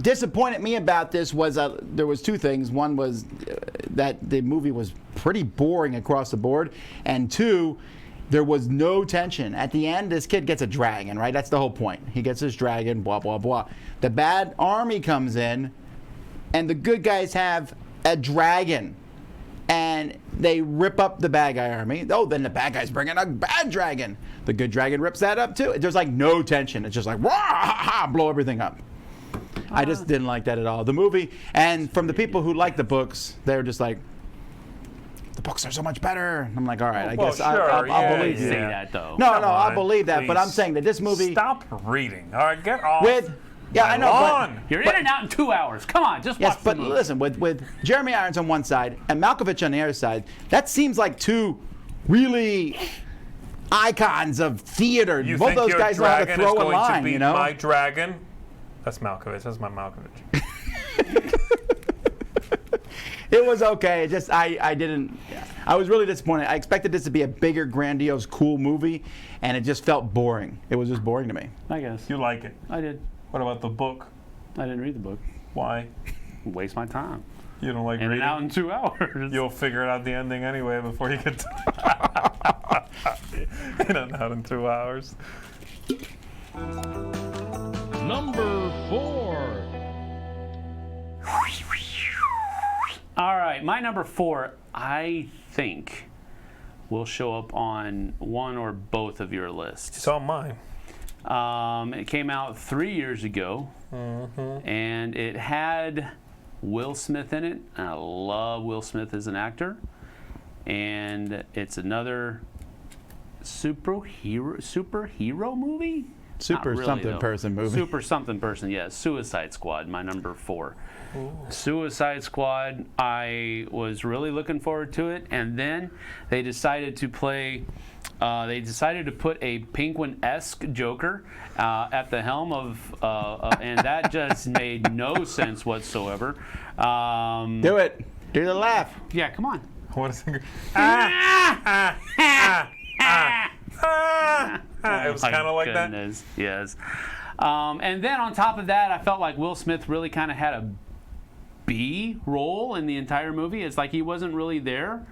disappointed me about this was there was two things. One was that the movie was pretty boring across the board, and two, there was no tension. At the end, this kid gets a dragon, right? That's the whole point. He gets his dragon, blah, blah, blah. The bad army comes in, and the good guys have a dragon, and they rip up the bad guy army. Oh, then the bad guys bring in a bad dragon. The good dragon rips that up too. There's like no tension. It's just like, wah, ha, ha, blow everything up. I just didn't like that at all. The movie, and from the people who like the books, they were just like, the books are so much better. I'm like, all right, I Well, guess sure, I'll yeah, believe Say you. yeah. that though. No, Come I'll on, believe that. But I'm please. saying that this movie Stop reading. All right, get off. yeah, my I know, lawn. You're in and out in 2 hours. Come on, just yes, watch but the movie. listen, with Jeremy Irons on one side and Malkovich on the other side, that seems like two really icons of theater. You Both think those your guys know how to dragon throw is a going line, to be you know? my dragon? That's Malkovich. That's my Malkovich. It was okay. It just I didn't. I was really disappointed. I expected this to be a bigger, grandiose, cool movie, and it just felt boring. It was just boring to me. I guess. You like it. I did. What about the book? I didn't read the book. Why? Waste my time. You don't like In reading? and out in 2 hours. You'll figure out the ending anyway before you get to In and out in 2 hours. Number 4. All right, my number 4, I think, will show up on one or both of your lists. It's on mine. It came out 3 years ago, and it had Will Smith in it. I love Will Smith as an actor, and it's another superhero movie. Super Not really, something though. person movie. Super something person. Yeah, Suicide Squad. My number 4. Suicide Squad. I was really looking forward to it, and then they decided to play. They decided to put a Penguin-esque Joker at the helm of, and that just made no sense whatsoever. Do it. Do the laugh. Yeah, come on. What is it? It was My kind of like that. goodness, yes. And then on top of that, I felt like Will Smith really kind of had a B role in the entire movie. It's like he wasn't really there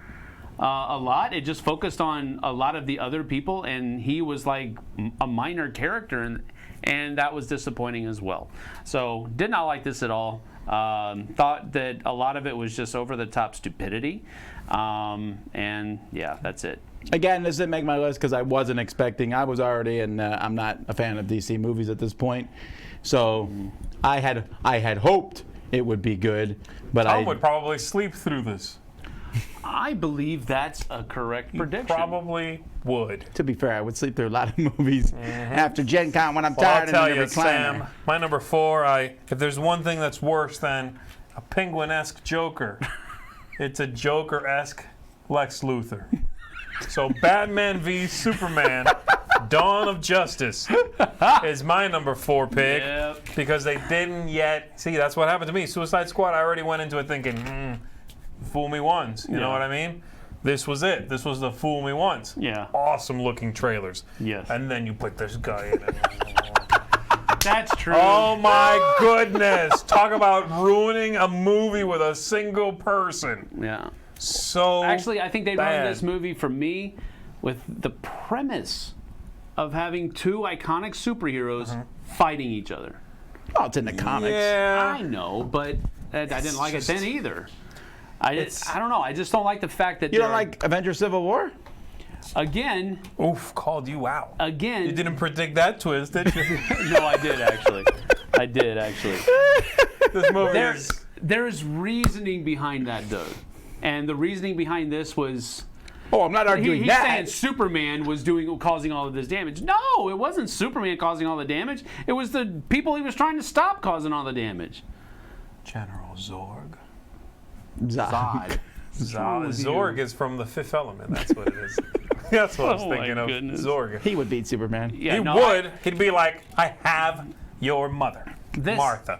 a lot. It just focused on a lot of the other people, and he was like a minor character, and that was disappointing as well. So did not like this at all. Thought that a lot of it was just over-the-top stupidity. And yeah, that's it. Again, this didn't make my list because I wasn't expecting. I was already, and I'm not a fan of DC movies at this point. So I had hoped it would be good, but Tom would probably sleep through this. I believe that's a correct prediction. Probably would. to be fair, I would sleep through a lot of movies after Gen Con when I'm Well, I'll tired tell and in you, a recliner. Sam, my number 4, if there's one thing that's worse than a Penguin-esque Joker, it's a Joker-esque Lex Luthor. So Batman v Superman, Dawn of Justice is my number 4 pick. Yep. Because they didn't yet. See, that's what happened to me. Suicide Squad, I already went into it thinking, fool me once. You know what I mean? This was it. This was the fool me once. Yeah. Awesome looking trailers. Yes. And then you put this guy in it. That's true. Oh my goodness. Talk about ruining a movie with a single person. Yeah. So Actually, I think they bad. ruined this movie for me with the premise of having 2 iconic superheroes fighting each other. Oh, it's in the comics. I Yeah. know, but I didn't like it then either. I It's- don't know. I just don't like the fact that You don't like Avengers Civil War? again. Oof, called you out. Again. You didn't predict that twist, did you? No, I did actually. This movie is... There's reasoning behind that, though, and the reasoning behind this was. Oh, I'm not arguing He's that. saying Superman was causing all of this damage. No, it wasn't Superman causing all the damage. It was the people he was trying to stop causing all the damage. General Zorg. Zod. Zorg is from The Fifth Element. That's what it is. That's what I was Oh, my thinking of. goodness. Zorg. He would beat Superman. Yeah, He no, would. He'd be like, I have your mother, This- Martha.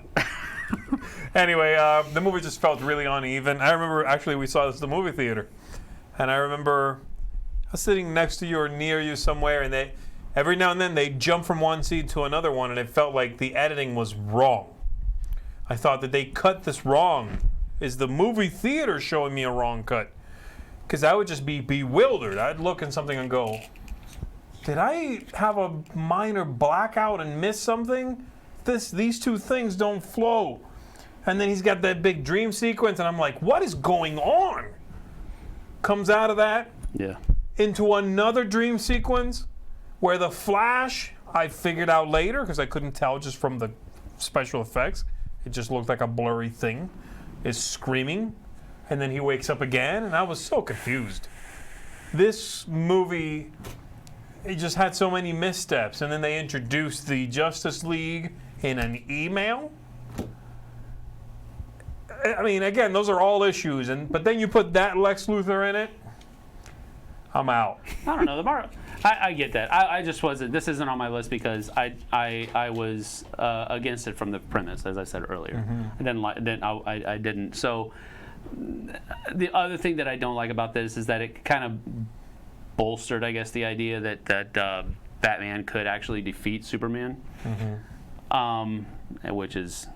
Anyway, the movie just felt really uneven. I remember, actually, we saw this at the movie theater. And I remember I was sitting next to you or near you somewhere, and every now and then they'd jump from one scene to another one, and it felt like the editing was wrong. I thought that they cut this wrong. Is the movie theater showing me a wrong cut? Because I would just be bewildered. I'd look at something and go, did I have a minor blackout and miss something? These two things don't flow. And then he's got that big dream sequence, and I'm like, what is going on? Comes out of that Yeah. into another dream sequence where the Flash, I figured out later because I couldn't tell just from the special effects. It just looked like a blurry thing, is screaming. And then he wakes up again, and I was so confused. This movie, it just had so many missteps. And then they introduced the Justice League in an email. I mean, again, those are all issues. But then you put that Lex Luthor in it, I'm out. I don't know. I get that. I just wasn't. This isn't on my list because I was against it from the premise, as I said earlier. I didn't like. I didn't. So the other thing that I don't like about this is that it kind of bolstered, I guess, the idea that Batman could actually defeat Superman, which is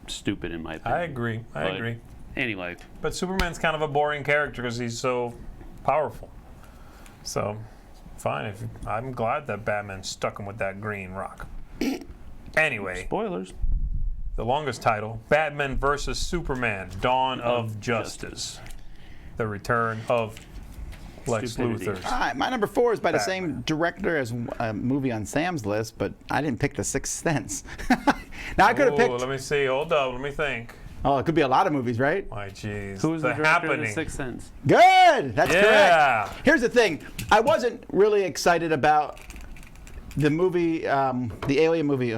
stupid in my opinion. I agree. I agree. anyway. But Superman's kind of a boring character because he's so powerful. So, fine. I'm glad that Batman stuck him with that green rock. Anyway, Spoilers. the longest title, Batman vs. Superman, Dawn of Justice. The return of Lex Stupidity. Luthor. All right, my number 4 is by the Batman. same director as a movie on Sam's list, but I didn't pick The Sixth Sense. Now I could have picked. Let me see. Hold up. Let me think. Oh, it could be a lot of movies, right? My jeez. Who was the director Happening. of The Sixth Sense? Good. That's Yeah. correct. Here's the thing. I wasn't really excited about the movie, the Alien movie,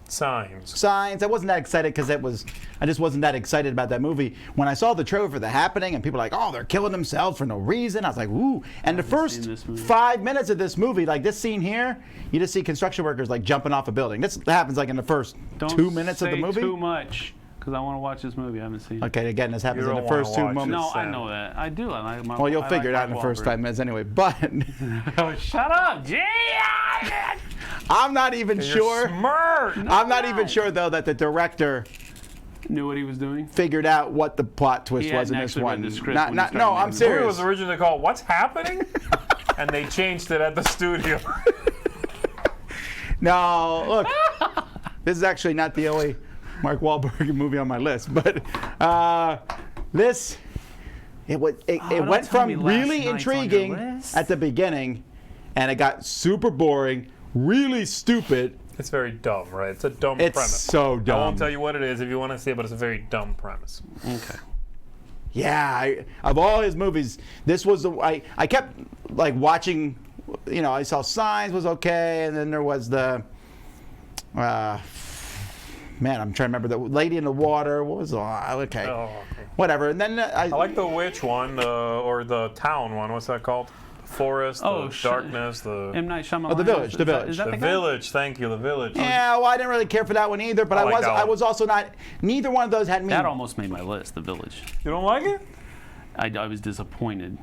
Signs. Signs. I wasn't that excited because I just wasn't that excited about that movie. When I saw the trailer for The Happening and people were like, oh, they're killing themselves for no reason, I was like, ooh. And the first seen this movie. 5 minutes of this movie, like this scene here, you just see construction workers like jumping off a building. This happens like in the first Don't 2 minutes of the say movie. too much, because I want to watch this movie. I haven't seen it. Okay, again, this happens You in the don't wanna first 2 watch it. moments. No, I Sam. know that. I do. I like my. Well, you'll I figure it like out in the Mark first Wahlberg. 5 minutes anyway. But Oh, shut up, Gee! I'm not even You're sure. smart. I'm not even sure though that the director Knew what he was doing. figured out what the plot twist He was in hadn't this actually read one. the script when he started No, making I'm the The movie serious. was originally called What's Happening? And they changed it at the studio. No, look, this is actually not the only Mark Wahlberg movie on my list, but this it went don't tell from me Last really Night's on your intriguing list. at the beginning, and it got super boring, really stupid. It's very dumb, right? It's a dumb It's premise. so I dumb. won't tell you what it is if you want to see it, but it's a very dumb premise. Okay. Yeah, of all his movies, this was the I kept like watching. You know, I saw Signs was okay, and then there was the man. I'm trying to remember the Lady in the Water. What was okay, Oh, okay. whatever. And then I like the witch one, or the town one. What's that called? Forest, Oh, the darkness, the M. Night Shyamalan. The Village, The Village. Is that the the guy? village. Thank you, the village. yeah. Well, I didn't really care for that one either, but I like that I one. was also not. Neither one of those had me. That almost made my list. The Village. You don't like it? I was disappointed.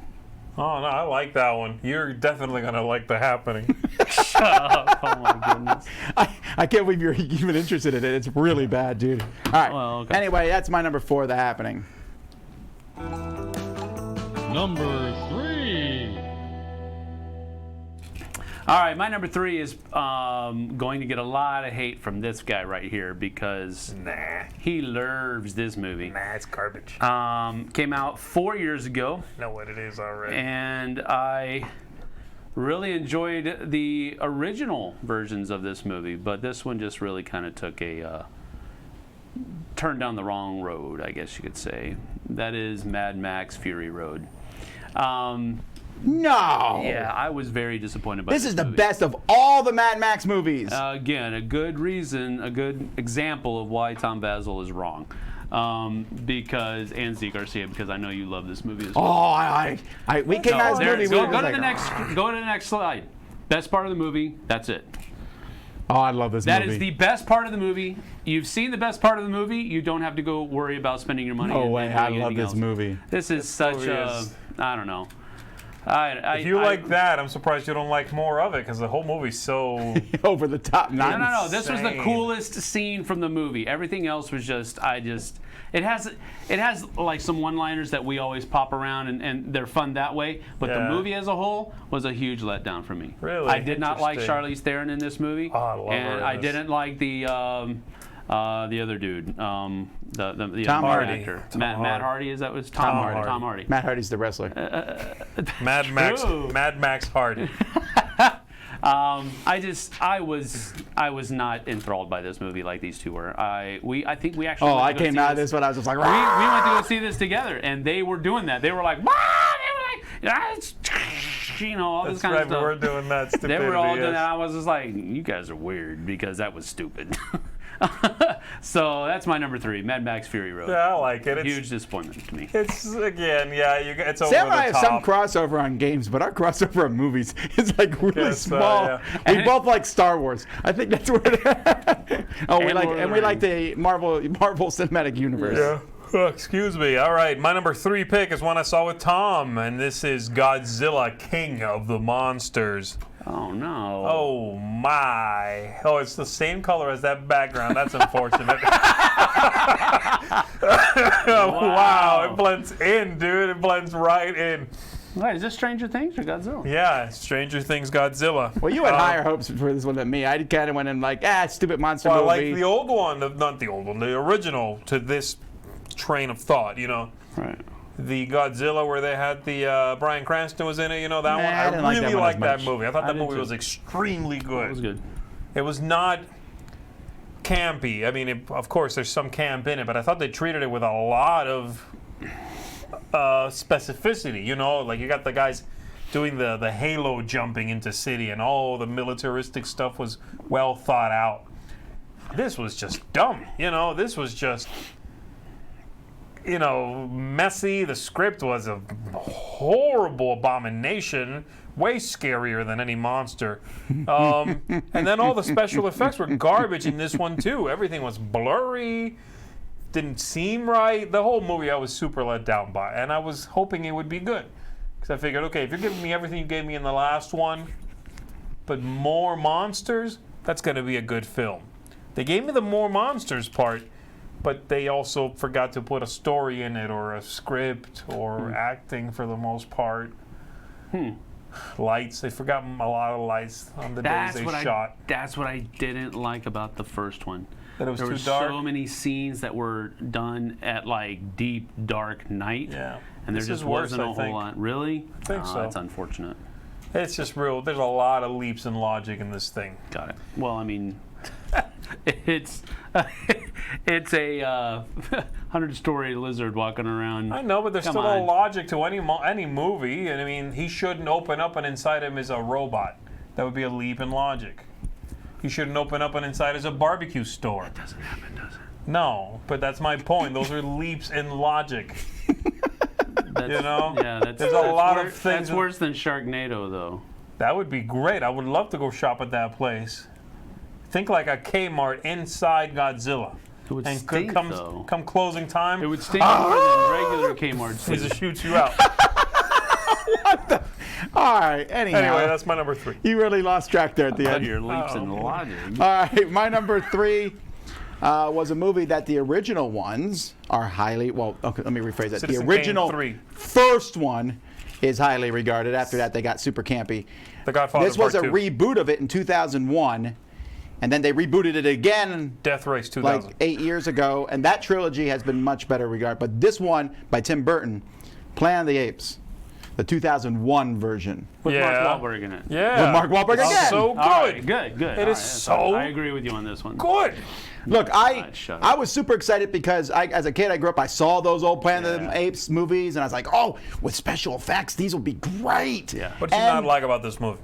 Oh no, I like that one. You're definitely gonna like The Happening. Shut up! Oh my goodness. I can't believe you're even interested in it. It's really bad, dude. All right. Well, okay. Anyway, that's my number 4, The Happening. Number 3. All right, my number 3 is going to get a lot of hate from this guy right here because Nah, he loves this movie. it's garbage. Came out 4 years ago, I know what it is already. and I really enjoyed the original versions of this movie, but this one just really kind of took a turned down the wrong road, I guess you could say. That is Mad Max Fury Road. No. Yeah, I was very disappointed by This is the movie. best of all the Mad Max movies. Again, a good reason, a good example of why Tom Basil is wrong. Because, and Z Garcia, because I know you love this movie as well. Oh, we came out of this movie. Go we to were the like, next. Go to the next slide. Best part of the movie. That's it. Oh, I love this That movie. is the best part of the movie. You've seen the best part of the movie. You don't have to go worry about spending your money. No and way. doing I love anything this else. movie. This is such movie a. is- I don't know. If you like that, I'm surprised you don't like more of it because the whole movie's so. Over the top. No. This was the Insane. coolest scene from the movie. Everything else was just. It has like some one-liners that we always pop around and they're fun that way. But the Yeah. movie as a whole was a huge letdown for me. Really? I did not like Interesting. Charlize Theron in this movie. Oh, I love her and in I this. didn't like the other dude. The Tom main Hardy. actor. Tom Matt Hardy. Hardy. Is that was Tom Hardy? Hardy. Tom Hardy. Matt Hardy's the wrestler. Mad Max. True. Mad Max Hardy. I was not enthralled by this movie like these two were. I think we actually. Oh, went I to go came see out of this one. I was just like, We went to go see this together, and they were doing that. They were like, "Wah!" They were like, "Ah, it's-" you know, all this That's kind right. of We stuff. were doing that. They Stupidity, were all doing yes. that. I was just like, you guys are weird because that was stupid. So that's my number 3, Mad Max Fury Road. Yeah, I like it. It's, Huge disappointment to me. It's again, yeah. It's over Sam and I the have some top. crossover on games, but our crossover on movies is like really Guess so, small. yeah. We both like Star Wars. I think that's where. And Lord of the we like the Marvel Cinematic Universe. Yeah. Oh, excuse me. All right, my number 3 pick is one I saw with Tom, and this is Godzilla, King of the Monsters. Oh no. Oh my! Oh, it's the same color as that background. That's unfortunate. Wow, it blends in, dude. It blends right in. Wait, is this Stranger Things or Godzilla? Yeah, Stranger Things Godzilla. Well, you had higher hopes for this one than me. I kind of went in like, stupid monster Well, I movie. like the old one, not the old one, the original to this train of thought, you know. Right. The Godzilla where they had the Bryan Cranston was in it, you know, that one. I didn't like that really one as liked that much. movie. I thought I that did movie too. was extremely good. It was good. It was not campy. I mean, of course, there's some camp in it, but I thought they treated it with a lot of specificity. You know, like you got the guys doing the halo jumping into city, and all the militaristic stuff was well thought out. This was just dumb. You know, this was just, you know, messy. The script was a horrible abomination. Way scarier than any monster. And then all the special effects were garbage in this one too. Everything was blurry, didn't seem right. The whole movie I was super let down by, and I was hoping it would be good. Because I figured, okay, if you're giving me everything you gave me in the last one, but more monsters, that's going to be a good film. They gave me the more monsters part, but they also forgot to put a story in it, or a script, or acting for the most part. Lights, they forgot a lot of lights on the days they shot. That's what I didn't like about the first one. That it was there too were dark? so many scenes that were done at like deep, dark night. Yeah. And there This just is worse, wasn't a I whole think. lot. Really? I think so. That's unfortunate. It's just real. There's a lot of leaps in logic in this thing. Got it. Well, I mean, it's it's a 100-story lizard walking around. I know, but there's Come still on. a logic to any movie. And I mean, he shouldn't open up and inside him is a robot. That would be a leap in logic. He shouldn't open up and inside is a barbecue store. It doesn't happen, does it? No, but that's my point. Those are leaps in logic. You know? Yeah, There's a lot of things That's that- worse than Sharknado, though. That would be great. I would love to go shop at that place. Think like a Kmart inside Godzilla. It would And stink, though. come closing time, It would stink more than regular Kmart. he just shoots you out. All right, anyhow. Anyway, that's my number 3. You really lost track there at the end. Your leaps in logic. All right, my number 3 was a movie that the original ones are highly, well, okay, let me rephrase that. Citizen The original Kane 3. first one is highly regarded. After that, they got super campy. The Godfather This was a Part 2. reboot of it in 2001, and then they rebooted it again Death Race 2000. like 8 years ago, and that trilogy has been much better regarded. But this one by Tim Burton, Planet of the Apes, the 2001 version. With Yeah. Mark Wahlberg in it. Yeah. With Mark Wahlberg It's again. so All right, good. good, good. It All is right, so I agree with you on this one. Good. Look, shut I up. was super excited because as a kid I grew up, I saw those old Planet of Yeah. the Apes movies, and I was like, oh, with special effects, these will be great. Yeah. What did you And- not like about this movie?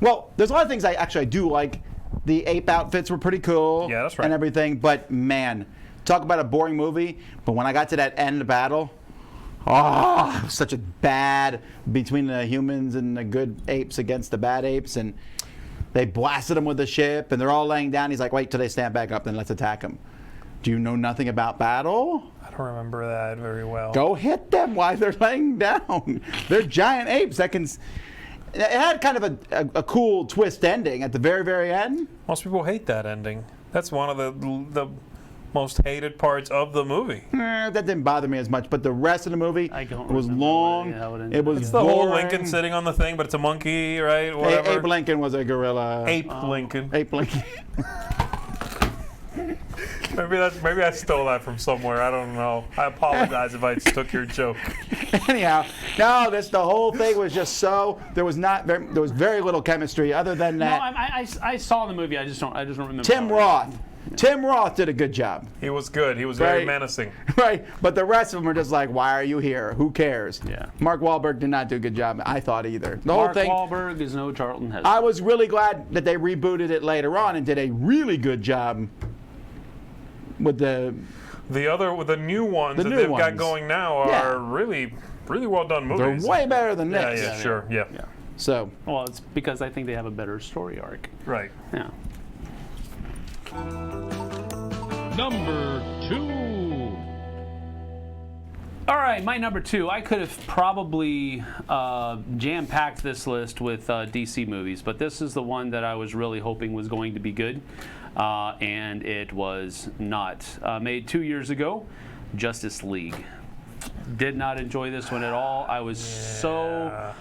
Well, there's a lot of things I do like. The ape outfits were pretty cool. Yeah, that's right. And everything, but man, talk about a boring movie. But when I got to that end battle, oh, it was such a bad between the humans and the good apes against the bad apes, and they blasted them with the ship, and they're all laying down. He's like, wait till they stand back up, then let's attack them. Do you know nothing about battle? I don't remember that very well. Go hit them while they're laying down. They're giant apes that can. It had kind of a cool twist ending at the very, very end. Most people hate that ending. That's one of the most hated parts of the movie. That didn't bother me as much, but the rest of the movie I don't was remember long. how it ended. It was It's The whole boring. Lincoln sitting on the thing, but it's a monkey, right? Whatever. Abe Lincoln was a gorilla. Ape Lincoln. Ape Lincoln. Maybe I stole that from somewhere. I don't know. I apologize if I took your joke. Anyhow, no, the whole thing was just so there was very little chemistry other than No, that. I saw the movie. I just don't remember. Tim Roth. Tim Roth did a good job. He was good. He was very Right. menacing. Right, but the rest of them are just like, why are you here? Who cares? Yeah. Mark Wahlberg did not do a good job, I thought either. The Mark whole thing, Wahlberg is no Charlton Heston. I was really glad that they rebooted it later on and did a really good job with the The new ones The that new they've got ones. going now are Yeah. really, really well done they're movies. way better than Yeah, this. yeah, sure, yeah. So, Well, it's because I think they have a better story arc. Right. Yeah. Number 2. All right, my number 2. I could have probably jam-packed this list with DC movies, but this is the one that I was really hoping was going to be good, and it was not. Made 2 years ago, Justice League. Did not enjoy this one at all. I was so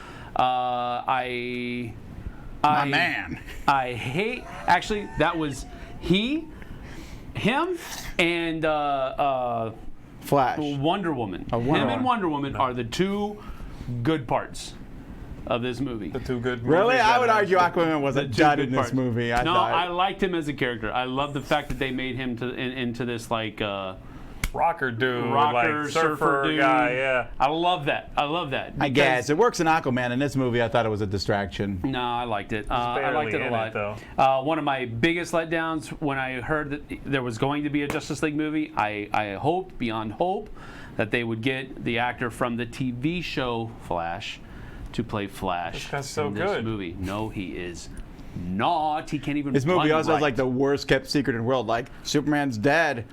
My man. I hate. Actually, that was him, and Flash. Wonder Woman. Wonder Him Woman. and Wonder Woman are the two good parts of this movie. The two good movies. Really? I would that argue Aquaman was a The two dud good in this parts. movie. I No, thought. I liked him as a character. I love the fact that they made him into this like rocker dude, rocker, like surfer dude. guy. Yeah. I love that. I love that. I guess it works in Aquaman. In this movie, I thought it was a distraction. No, I liked it. I barely liked it a in lot. it, though. One of my biggest letdowns when I heard that there was going to be a Justice League movie, I hoped beyond hope that they would get the actor from the TV show Flash to play Flash That's so in this good. movie. No, he is not. He can't even. This movie run also right. has like the worst kept secret in the world. Like Superman's dead.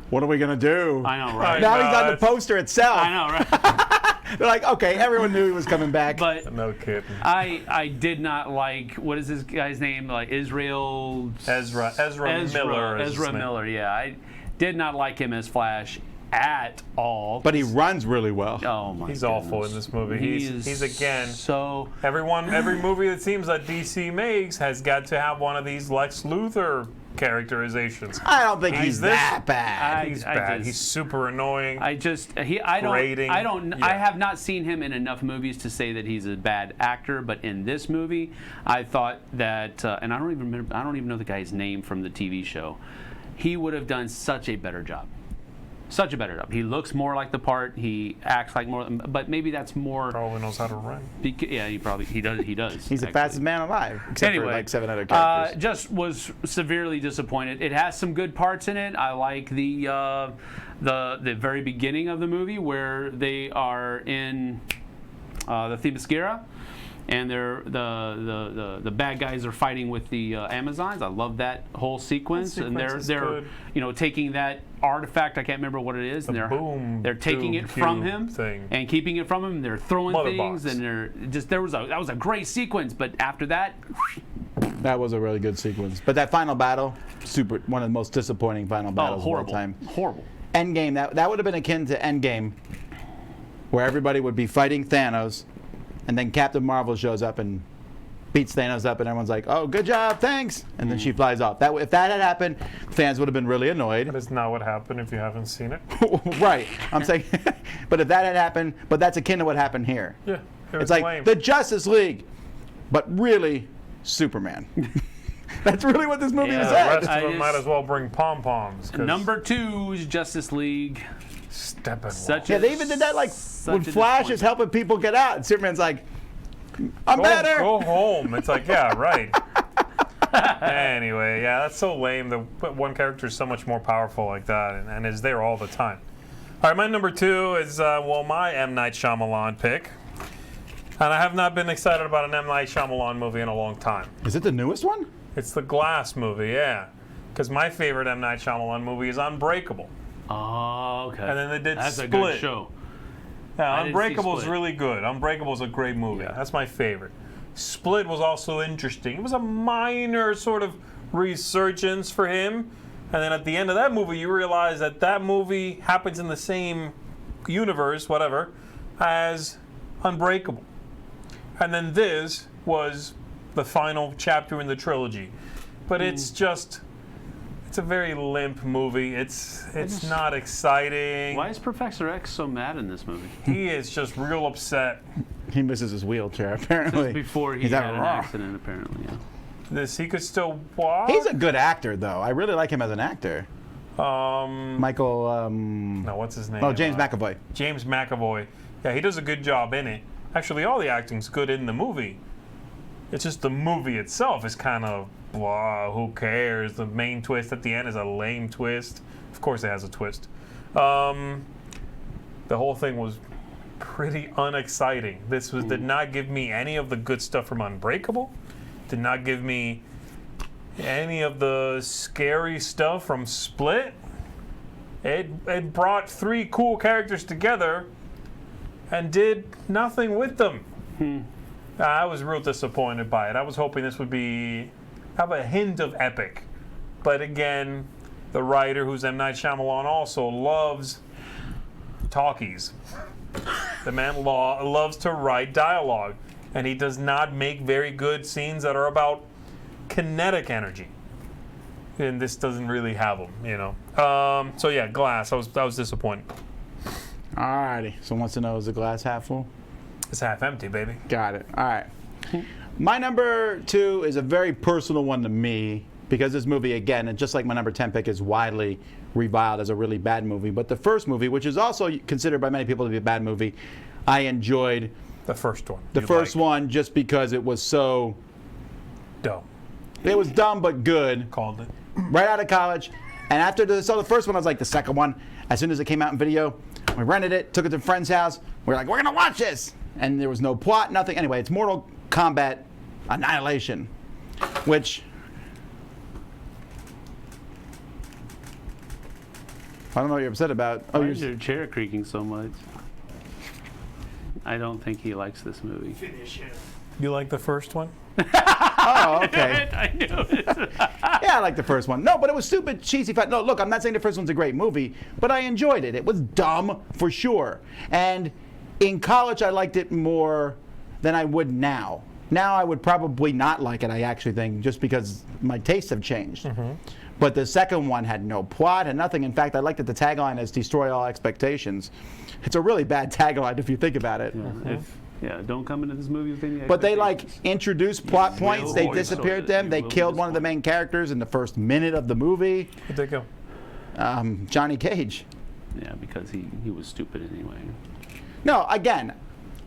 What are we gonna do? I know, right? Now know, he's on the it's- poster itself. I know, right? They're like, okay, everyone knew he was coming back. But No kidding. I did not like, what is this guy's name? Like Israel Ezra Miller. is his Ezra name. Miller. Yeah, I did not like him as Flash at all. But he runs really well. Oh my! He's awful in this movie. He's again. so. Every movie that seems that DC makes has got to have one of these Lex Luthor characterizations. I don't think he's this- that bad. He's I bad. just- He's super annoying. I Grating. don't. Yeah. I have not seen him in enough movies to say that he's a bad actor. But in this movie, I thought that, and I don't even remember. I don't even know the guy's name from the TV show. He would have done such a better job. Such a better job. He looks more like the part. He acts like more. But maybe that's more. Probably knows how to run. Yeah, he does. He does. He's the actually. fastest man alive, except Anyway, for like 7 other characters. just was severely disappointed. It has some good parts in it. I like the very beginning of the movie where they are in the Themyscira, and they're the bad guys are fighting with the Amazons. I love that whole sequence, That and sequence is they're good. Taking that artifact. I can't remember what it is, and they're taking tube it from cube him thing. and keeping it from him. They're throwing Mother things, box. and they're just that was a great sequence. But after that. That was a really good sequence. But that final battle, one of the most disappointing final battles of all horrible. time. Horrible. Endgame, that would have been akin to Endgame, where everybody would be fighting Thanos, and then Captain Marvel shows up and beats Thanos up, and everyone's like, "Oh, good job, thanks," and then she flies off. If that had happened, fans would have been really annoyed. That is not what happened if you haven't seen it. Right. I'm saying, but if that had happened, but that's akin to what happened here. Yeah. It was It's like lame. the Justice League, but really Superman. That's really what this movie Yeah, was the at. rest of them might as well bring pom-poms. 'cause Number 2 is Justice League. Steppenwolf. Such Yeah, a- they even did that like such when a Flash is disappointment. helping people get out, and Superman's like, "I'm Go, better." go home. It's like, yeah, right. Anyway, yeah, that's so lame. The one character is so much more powerful like that and is there all the time. All right, my number 2 is, my M. Night Shyamalan pick. And I have not been excited about an M. Night Shyamalan movie in a long time. Is it the newest one? It's the Glass movie, yeah. Because my favorite M. Night Shyamalan movie is Unbreakable. Oh, okay. And then they did That's a Split. good show. Yeah, I didn't see Unbreakable is Split. really good. Unbreakable is a great movie. Yeah. That's my favorite. Split was also interesting. It was a minor sort of resurgence for him. And then at the end of that movie, you realize that that movie happens in the same universe, whatever, as Unbreakable. And then this was the final chapter in the trilogy. But it's just... It's a very limp movie. It's not exciting. Why is Professor X so mad in this movie? He is just real upset. He misses his wheelchair apparently. Before he He's had having an a- accident, apparently. Yeah. He could still walk. He's a good actor though. I really like him as an actor. Michael. No, what's his name? Oh, James McAvoy. James McAvoy. Yeah, he does a good job in it. Actually, all the acting's good in the movie. It's just the movie itself is kind of blah. Who cares? The main twist at the end is a lame twist. Of course, it has a twist. The whole thing was pretty unexciting. This did not give me any of the good stuff from Unbreakable. Did not give me any of the scary stuff from Split. It brought 3 cool characters together and did nothing with them. I was real disappointed by it. I was hoping this would have a hint of epic. But again, the writer, who's M. Night Shyamalan, also loves talkies. The man loves to write dialogue, and he does not make very good scenes that are about kinetic energy. And this doesn't really have them, you know. So yeah, Glass. I was disappointed. Alrighty. So wants to know, is the glass half full? It's half empty, baby. Got it. All right. My number 2 is a very personal one to me because this movie, again, and just like my number 10 pick, is widely reviled as a really bad movie. But the first movie, which is also considered by many people to be a bad movie, I enjoyed The first one. the first one just because it was so... Dumb. It was dumb but good. Called it. Right out of college. And after saw the first one, I was like, the second one, as soon as it came out in video, we rented it, took it to a friend's house. We were like, we're going to watch this. And there was no plot, nothing. Anyway, it's Mortal Kombat Annihilation, which... I don't know what you're upset about. Why is your chair creaking so much? I don't think he likes this movie. You like the first one? Oh, okay. I knew it. Yeah, I like the first one. No, but it was stupid, cheesy. No, look, I'm not saying the first one's a great movie, but I enjoyed it. It was dumb, for sure. And in college, I liked it more than I would now. Now, I would probably not like it, I actually think, just because my tastes have changed. Mm-hmm. But the second one had no plot and nothing. In fact, I liked that the tagline is "Destroy all expectations." It's a really bad tagline if you think about it. Yeah, don't come into this movie with any But they expectations. introduced plot points. They disappeared them. They killed one of the main characters in the first minute of the movie. Where'd they go? Johnny Cage. Yeah, because he was stupid anyway. No, again,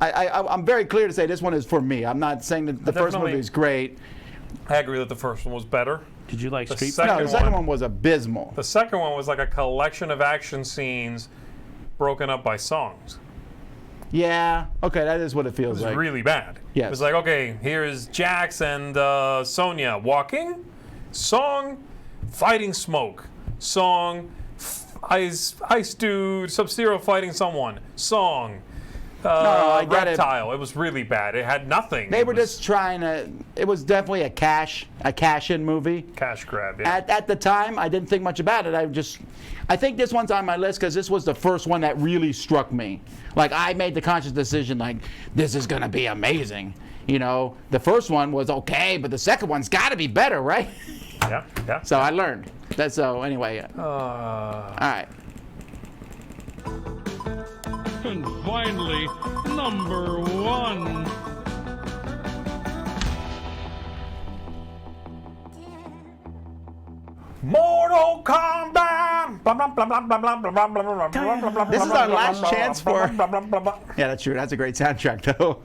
I'm very clear to say this one is for me. I'm not saying that the first Definitely. movie is great. I agree that the first one was better. Did you like The Street second No, the second one was abysmal. The second one was like a collection of action scenes broken up by songs. Yeah, okay, that is what it feels It was like. really bad. Yes. It was like, okay, here's Jax and Sonya walking, song, fighting smoke, song, ice dude, Sub-Zero fighting someone, song, I get it. reptile. It was really bad. It had nothing. They It were was just trying to. It was definitely a cash-in movie. cash grab. Yeah. At the time, I didn't think much about it. I think this one's on my list because this was the first one that really struck me. Like, I made the conscious decision, like, this is going to be amazing. You know, the first one was okay, but the second one's got to be better, right? Yeah. So I learned. So anyway, all right. And finally, number 1. Mortal Kombat. This is our last chance for. Yeah, that's true. That's a great soundtrack, though.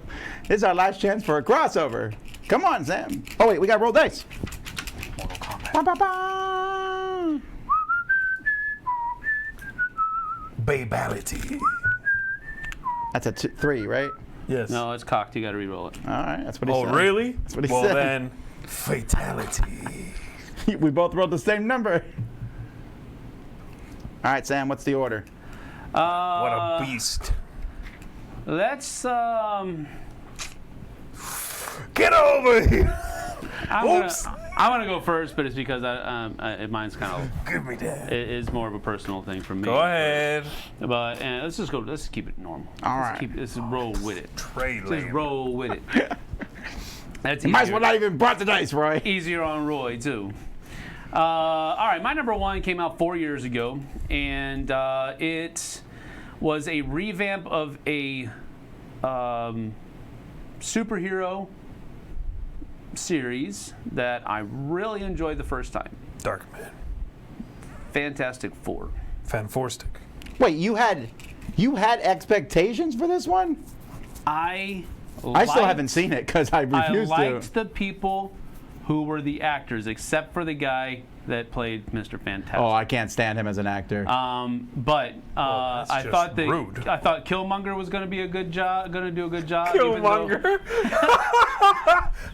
This is our last chance for a crossover. Come on, Sam. Oh wait, we got roll dice. Mortal Kombat. Ba, ba, ba. Babality. That's a 3, right? Yes. No, it's cocked. You got to re-roll it. All right, that's what he Oh, said. really? That's what he well, said. then, fatality. We both rolled the same number. All right, Sam, what's the order? What a beast. Let's. Get over here. I'm gonna go first, but it's because mine's kind of. Give me that. It is more of a personal thing for me. Go ahead. But let's just go. Let's keep it normal. All Let's right. Let's roll with it. Trey Just Lane. roll with it. That's You might as well easier. not even brought the dice, Roy. Easier on Roy too. All right, my number 1 came out 4 years ago, and it was a revamp of a superhero series that I really enjoyed the first time. Darkman. Fantastic Four. Fanforstic. Wait, you had expectations for this one? I still haven't seen it because I refused I liked to. the people who were the actors, except for the guy that played Mr. Fantastic. Oh, I can't stand him as an actor. But that's I just thought rude. I thought Killmonger was going to be a good job, going to do a good job. even though- Killmonger.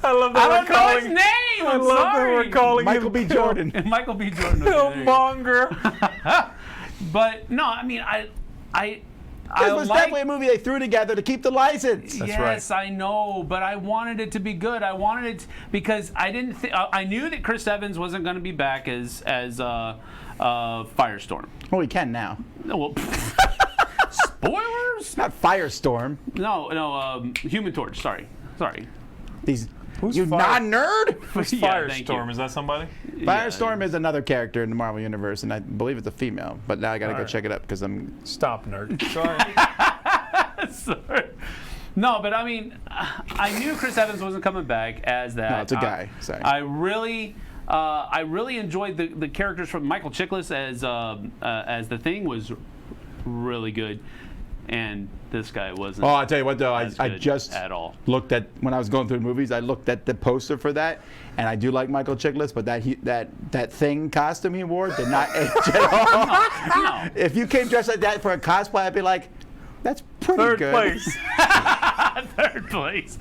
I love that I we're don't know calling. his name. I I'm love that sorry. we're calling Michael him B. Jordan. Michael B. Jordan. Okay, there you go. Killmonger. But no, I mean, I This was definitely a movie they threw together to keep the license. That's yes, I know, but I wanted it to be good. I wanted it because I didn't. I knew that Chris Evans wasn't going to be back as Firestorm. Well, we can now. Well, Spoilers? Not Firestorm. No, Human Torch. Sorry. These. Who's You Fire- non-nerd? Who's Yeah, thank you. Firestorm? Is that somebody? Firestorm is another character in the Marvel Universe, and I believe it's a female. But now I gotta go Alright. check it up because I'm. Stop, nerd. Sorry. Sorry. No, but I mean, I knew Chris Evans wasn't coming back as that. No, it's a guy. Sorry. I really enjoyed the characters from Michael Chiklis as the Thing was really good, and this guy wasn't. Oh, I tell you what though, I good just at all. looked at when I was going through the movies. I looked at the poster for that, and I do like Michael Chiklis, but that Thing costume he wore did not age at all. No. If you came dressed like that for a cosplay, I'd be like, that's pretty Third good. place. Third place.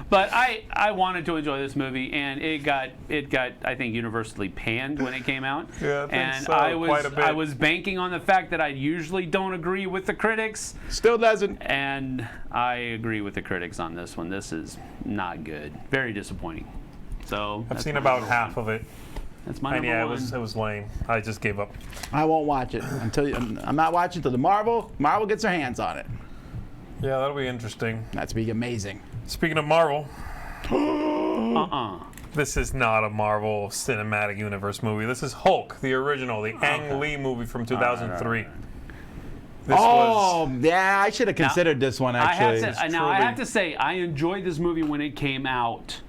But I wanted to enjoy this movie, and it got I think universally panned when it came out. Yeah, I think and so, quite a bit. I was banking on the fact that I usually don't agree with the critics, Still doesn't. and I agree with the critics on this one. This is not good. Very disappointing. So I've that's seen my about number half one. of it. That's my And number yeah, one. it was lame. I just gave up. I won't watch it until I'm not watching until the Marvel gets their hands on it. Yeah, that'll be interesting. That's be amazing. Speaking of Marvel, Uh-uh. this is not a Marvel Cinematic Universe movie. This is Hulk, the original, the Ang Lee movie from 2003. This was yeah, I should have considered this one actually. I have to say, I enjoyed this movie when it came out.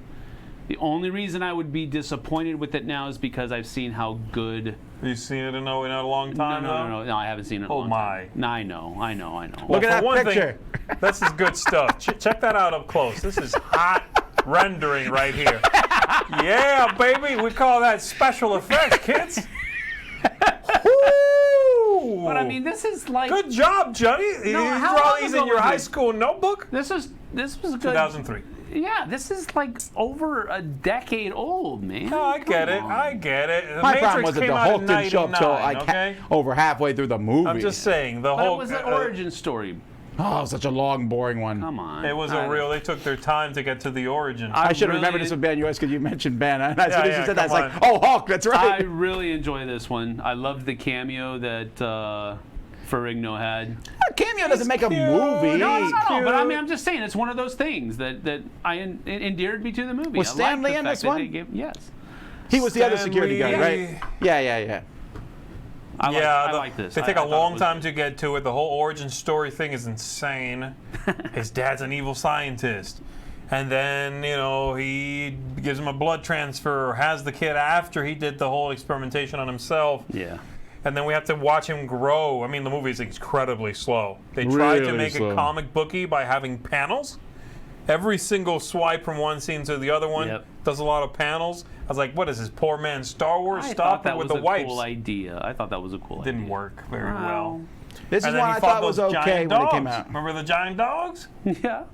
The only reason I would be disappointed with it now is because I've seen how good. you seen it in a long time? No, I haven't seen it in a Oh, long time. No, I know. Well, Look at for that one picture. thing, this is good stuff. Check that out up close. This is hot rendering right here. Yeah, baby, we call that special effects, kids. Woo! But I mean, this is like. Good job, Johnny. You how draw long these ago in your was high this? school notebook? This was good. 2003. Yeah, this is like over a decade old, man. No, I get it. Come on. I get it. The My Matrix problem was that came the out Hulk in didn't show up till 99, like okay? over halfway through the movie. I'm just saying, the But Hulk. it was an origin story. Oh, such a long, boring one. Come on. It was a real. They took their time to get to the origin. I should have really- remembered this with Ben US because you mentioned Ben. And as soon as yeah, you said that, it's come like, on. oh, Hulk, that's I right. really enjoy this one. I loved the cameo that Ferrigno had. A cameo doesn't make a cute. movie. No, cute. but I mean, I'm just saying, it's one of those things that endeared me to the movie. Was I Stan liked the Lee in fact this that one? they gave- yes. He was the other Stan security guard, Lee. right? Yeah. I like this. They take I a thought long it was- time to get to it. The whole origin story thing is insane. His dad's an evil scientist. And then, he gives him a blood transfer or has the kid after he did the whole experimentation on himself. Yeah. And then we have to watch him grow. I mean, the movie is incredibly slow. They tried to Really make slow. it comic booky by having panels. Every single swipe from one scene to the other one Yep. does a lot of panels. I was like, what is this, poor man Star Wars? I Stop thought it that with was the a wipes. cool idea. I thought that was a cool idea. Didn't work very well. This is And one then he I fought thought was those okay giant when dogs. it came out. Remember the giant dogs? Yeah.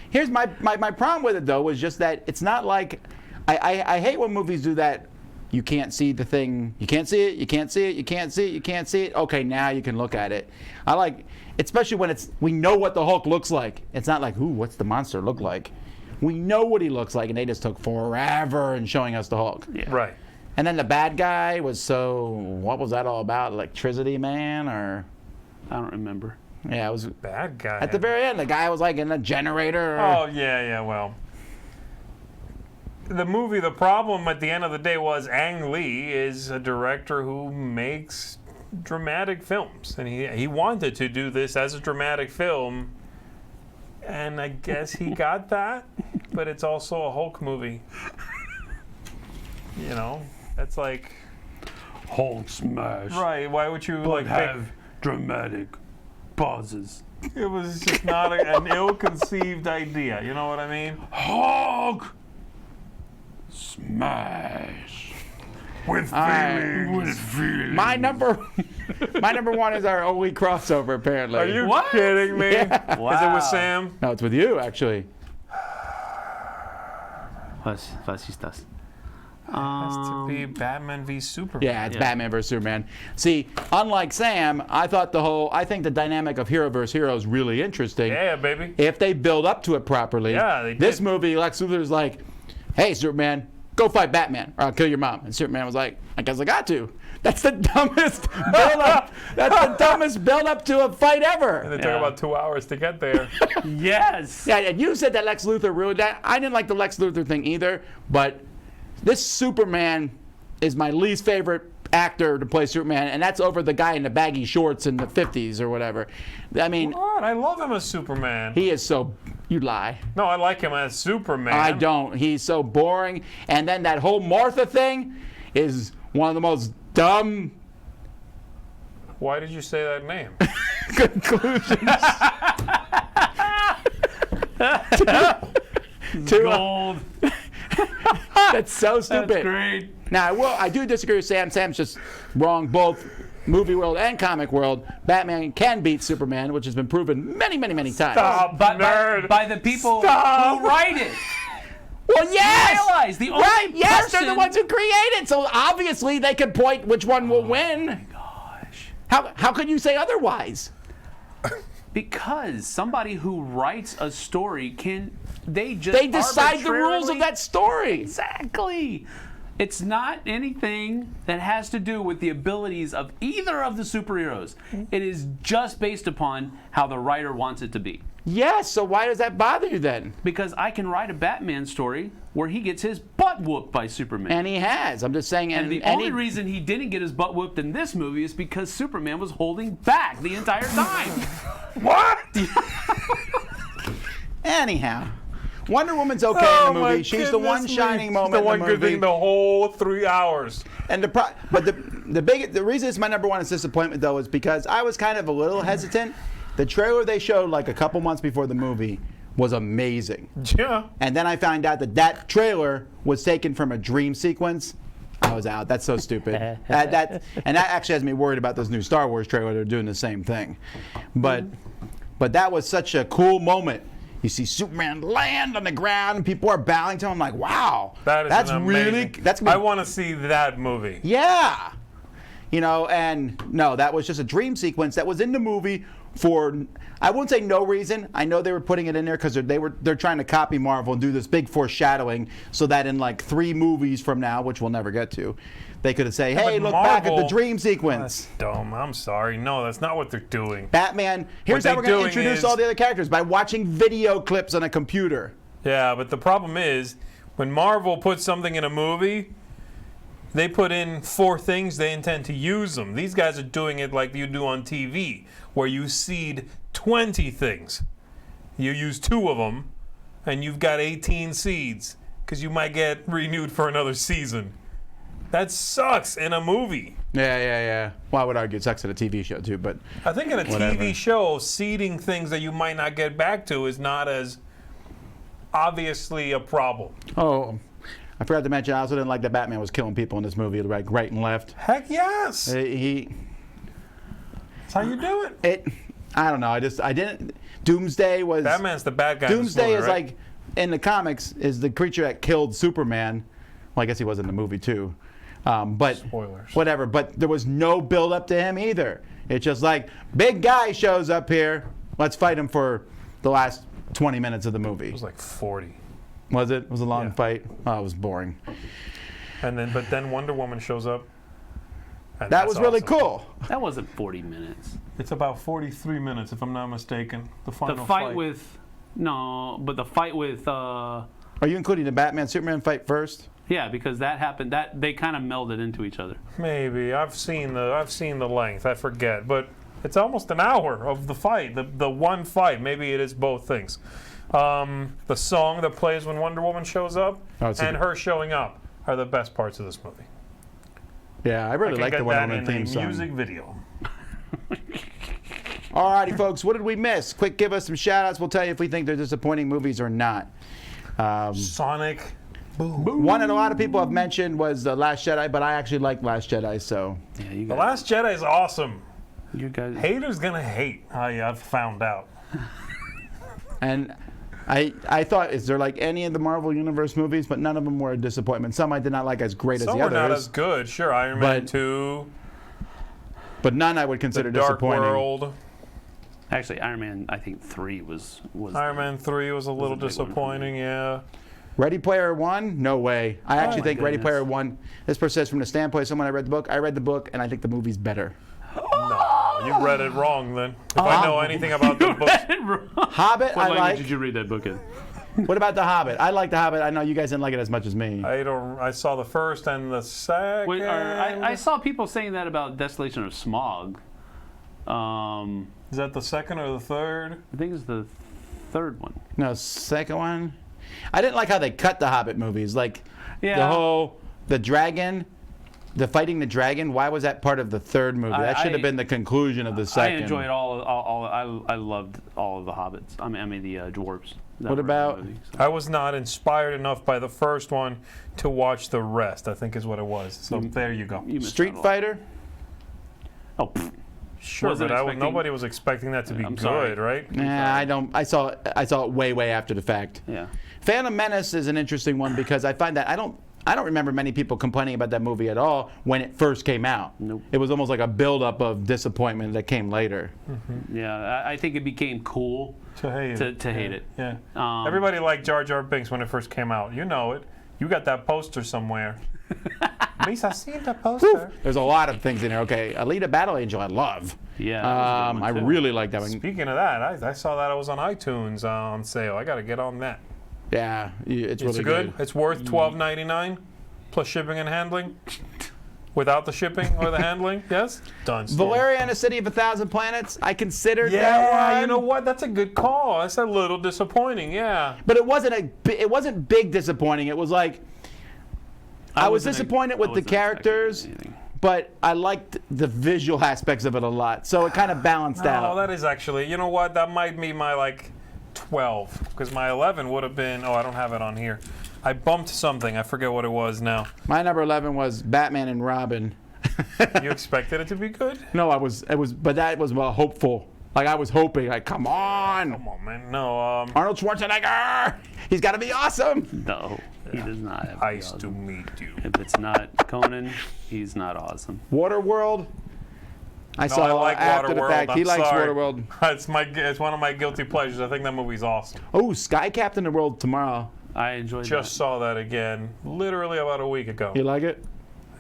Here's my problem with it, though, was just that it's not like... I hate when movies do that. You can't see the thing. You can't see it. You can't see it. You can't see it. You can't see it. Okay, now you can look at it. I like, especially when we know what the Hulk looks like. It's not like, ooh, what's the monster look like? We know what he looks like, and they just took forever in showing us the Hulk. Yeah. Right. And then the bad guy was what was that all about? Electricity Man, or? I don't remember. Yeah, it was Bad guy. at the very end. The guy was like in a generator. Oh, yeah, well. The movie, the problem at the end of the day was Ang Lee is a director who makes dramatic films. And he wanted to do this as a dramatic film. And I guess he got that. But it's also a Hulk movie. That's like... Hulk smash. Right, why would you dramatic pauses. It was just not an ill-conceived idea. You know what I mean? Hulk smash. With With feeling. My number one is our only crossover, apparently. Are you What? kidding me? Yeah. Is it with Sam? No, it's with you, actually. Fascistas. Has to be Batman v Superman. Yeah, it's Batman versus Superman. See, unlike Sam, I think the dynamic of hero versus hero is really interesting. Yeah, baby. If they build up to it properly. Yeah, they This did. movie, Lex Luthor's like, hey, Superman, go fight Batman, or I'll kill your mom. And Superman was like, I guess I got to. That's the dumbest build-up. That's the dumbest build-up to a fight ever. And it took about 2 hours to get there. Yes. Yeah, and you said that Lex Luthor ruined that. I didn't like the Lex Luthor thing either, but this Superman is my least favorite actor to play Superman, and that's over the guy in the baggy shorts in the 50s or whatever. I mean, What? I love him as Superman. he is so... You lie. No, I like him as Superman. I don't. He's so boring. And then that whole Martha thing is one of the most dumb Why did you say that name? conclusions. Gold. That's so stupid. That's great. Now, I do disagree with Sam. Sam's just wrong, both movie world and comic world. Batman can beat Superman, which has been proven many, many, many times. Stop, nerd. By the people Stop. who write it. Well, yes! Realize the only Right, yes, they're the person- ones who created, so obviously they can point which one will win. Gosh. How could you say otherwise? Because somebody who writes a story they decide the rules of arbitrarily- that story. Exactly. It's not anything that has to do with the abilities of either of the superheroes. It is just based upon how the writer wants it to be. Yes, so why does that bother you then? Because I can write a Batman story where he gets his butt whooped by Superman. And he has. I'm just saying. And the only reason he didn't get his butt whooped in this movie is because Superman was holding back the entire time. What? Anyhow, Wonder Woman's okay Oh in the my movie. She's the one goodness shining me. moment The one in the good movie. thing the whole 3 hours. And the reason it's my number one disappointment though is because I was kind of a little hesitant. The trailer they showed like a couple months before the movie was amazing. Yeah. And then I found out that trailer was taken from a dream sequence. I was out. That's so stupid. And that actually has me worried about this new Star Wars trailer. They're doing the same thing. But that was such a cool moment. You see Superman land on the ground and people are bowing to him. I'm like, wow. That's really amazing. that's gonna I be, want to see that movie. yeah. You know, and no, that was just a dream sequence that was in the movie for, I wouldn't say no reason. I know they were putting it in there because they're trying to copy Marvel and do this big foreshadowing so that in like 3 movies from now, which we'll never get to, they could say, hey, but look back at the Marvel- dream sequence. That's dumb. I'm sorry. No, that's not what they're doing. Batman, here's What how we're they're going to doing introduce is- all the other characters by watching video clips on a computer. Yeah, but the problem is when Marvel puts something in a movie, they put in 4 things they intend to use them. These guys are doing it like you do on TV, where you seed 20 things. You use 2 of them, and you've got 18 seeds, because you might get renewed for another season. That sucks in a movie. Yeah. Well, I would argue it sucks at a TV show too, but I think in a Whatever. TV show, seeding things that you might not get back to is not as obviously a problem. oh, I forgot to mention I also didn't like that Batman was killing people in this movie, like right and left. Heck yes. He That's how you do it. I don't know. I didn't. Doomsday was. Batman's the bad guy. in this Doomsday movie, is right? like in the comics is the creature that killed Superman. Well, I guess he was in the movie too. But Spoilers. whatever. But there was no build up to him either. It's just like big guy shows up here. Let's fight him for the last 20 minutes of the movie. It was like 40. Was it? It was a long Yeah. fight. Oh, it was boring. But then Wonder Woman shows up. and That that's was really awesome. cool. That wasn't 40 minutes. It's about 43 minutes, if I'm not mistaken. The final The fight with the fight with Are you including the Batman Superman fight first? yeah, because that happened. That they kind of melded into each other. Maybe I've seen the length. I forget, but it's almost an hour of the fight. The one fight. Maybe it is both things. The song that plays when Wonder Woman shows up Oh, it's and her showing up are the best parts of this movie. Yeah, I really can like get the Wonder that Woman in theme a song. music video. Alrighty, folks, what did we miss? Quick, give us some shout-outs. We'll tell you if we think they're disappointing movies or not. Sonic. One that a lot of people have mentioned was The Last Jedi, but I actually like Last Jedi, so... Yeah, you The guys. Last Jedi is awesome. You guys. Haters gonna hate. I've found out. And I thought, is there like any of the Marvel Universe movies, but none of them were a disappointment. Some I did not like as great Some as the were others, not as good. Sure, Iron Man But 2, but none I would The consider Dark disappointing. World. Actually, Iron Man, I think 3 was. Iron Man 3 was a little big one for me. disappointing, yeah. Ready Player One? No way. I actually my think Ready goodness. Player One, this person says from the standpoint of someone I read the book, and I think the movie's better. No, you read it wrong then. If I know anything about the book, Hobbit, What I language like. did you read that book in? What about The Hobbit? I like The Hobbit. I know you guys didn't like it as much as me. I saw the first and the second. Wait, I saw people saying that about Desolation of Smog. Is that the second or the third? I think it's the third one. No, second one. I didn't like how they cut the Hobbit movies. Like Yeah. the dragon, the fighting the dragon. Why was that part of the third movie? That should have been the conclusion of the I second. enjoyed I loved all of the Hobbits. I mean the dwarves. that What were in the about- movie, so. I was not inspired enough by the first one to watch the rest, I think is what it was. So there you go. You missed Street out a lot. Fighter. Oh, pfft. Sure, Wasn't but expecting- nobody was expecting that to be I'm good, sorry. right? Nah, I don't. I saw it way after the fact. yeah. Phantom Menace is an interesting one because I find that I don't remember many people complaining about that movie at all when it first came out. Nope. It was almost like a buildup of disappointment that came later. Yeah, I think it became cool To hate it. to hate it. Yeah. Everybody Everybody liked Jar Jar Binks when it first came out. You know it. You got that poster somewhere. Miss, I seen the poster. There's a lot of things in there. Okay, Alita Battle Angel, I love. Yeah, that was a good I one, too. really like that one. Speaking of that, I saw that it was on iTunes on sale. I got to get on that. Yeah, it's really It's good. It's worth $12.99 plus shipping and handling. Without the shipping or the handling, yes. Done. Storm. Valeria and a City of a Thousand Planets. I considered that Yeah, one. you know what? That's a good call. That's a little disappointing. Yeah. But it wasn't big disappointing. It was like I was disappointed with the characters, but I liked the visual aspects of it a lot. So it kind of balanced Oh, out. that is actually. You know what? That might be my 12 because my 11 would have been. Oh, I don't have it on here. I bumped something. I forget what it was now. My number 11 was Batman and Robin. You expected it to be good? No, but that was hopeful. Like I was hoping, like, come on, Come on, man. No. Arnold Schwarzenegger. He's got to be awesome. No, he does not have to be Nice to awesome. meet you. If it's not Conan, he's not awesome. Waterworld. I No, saw I like after the Waterworld. fact. He I'm likes sorry. Waterworld. It's one of my guilty pleasures. I think that movie's awesome. Oh, Sky Captain the World tomorrow. I enjoyed Just saw that again, literally about a week ago. You like it?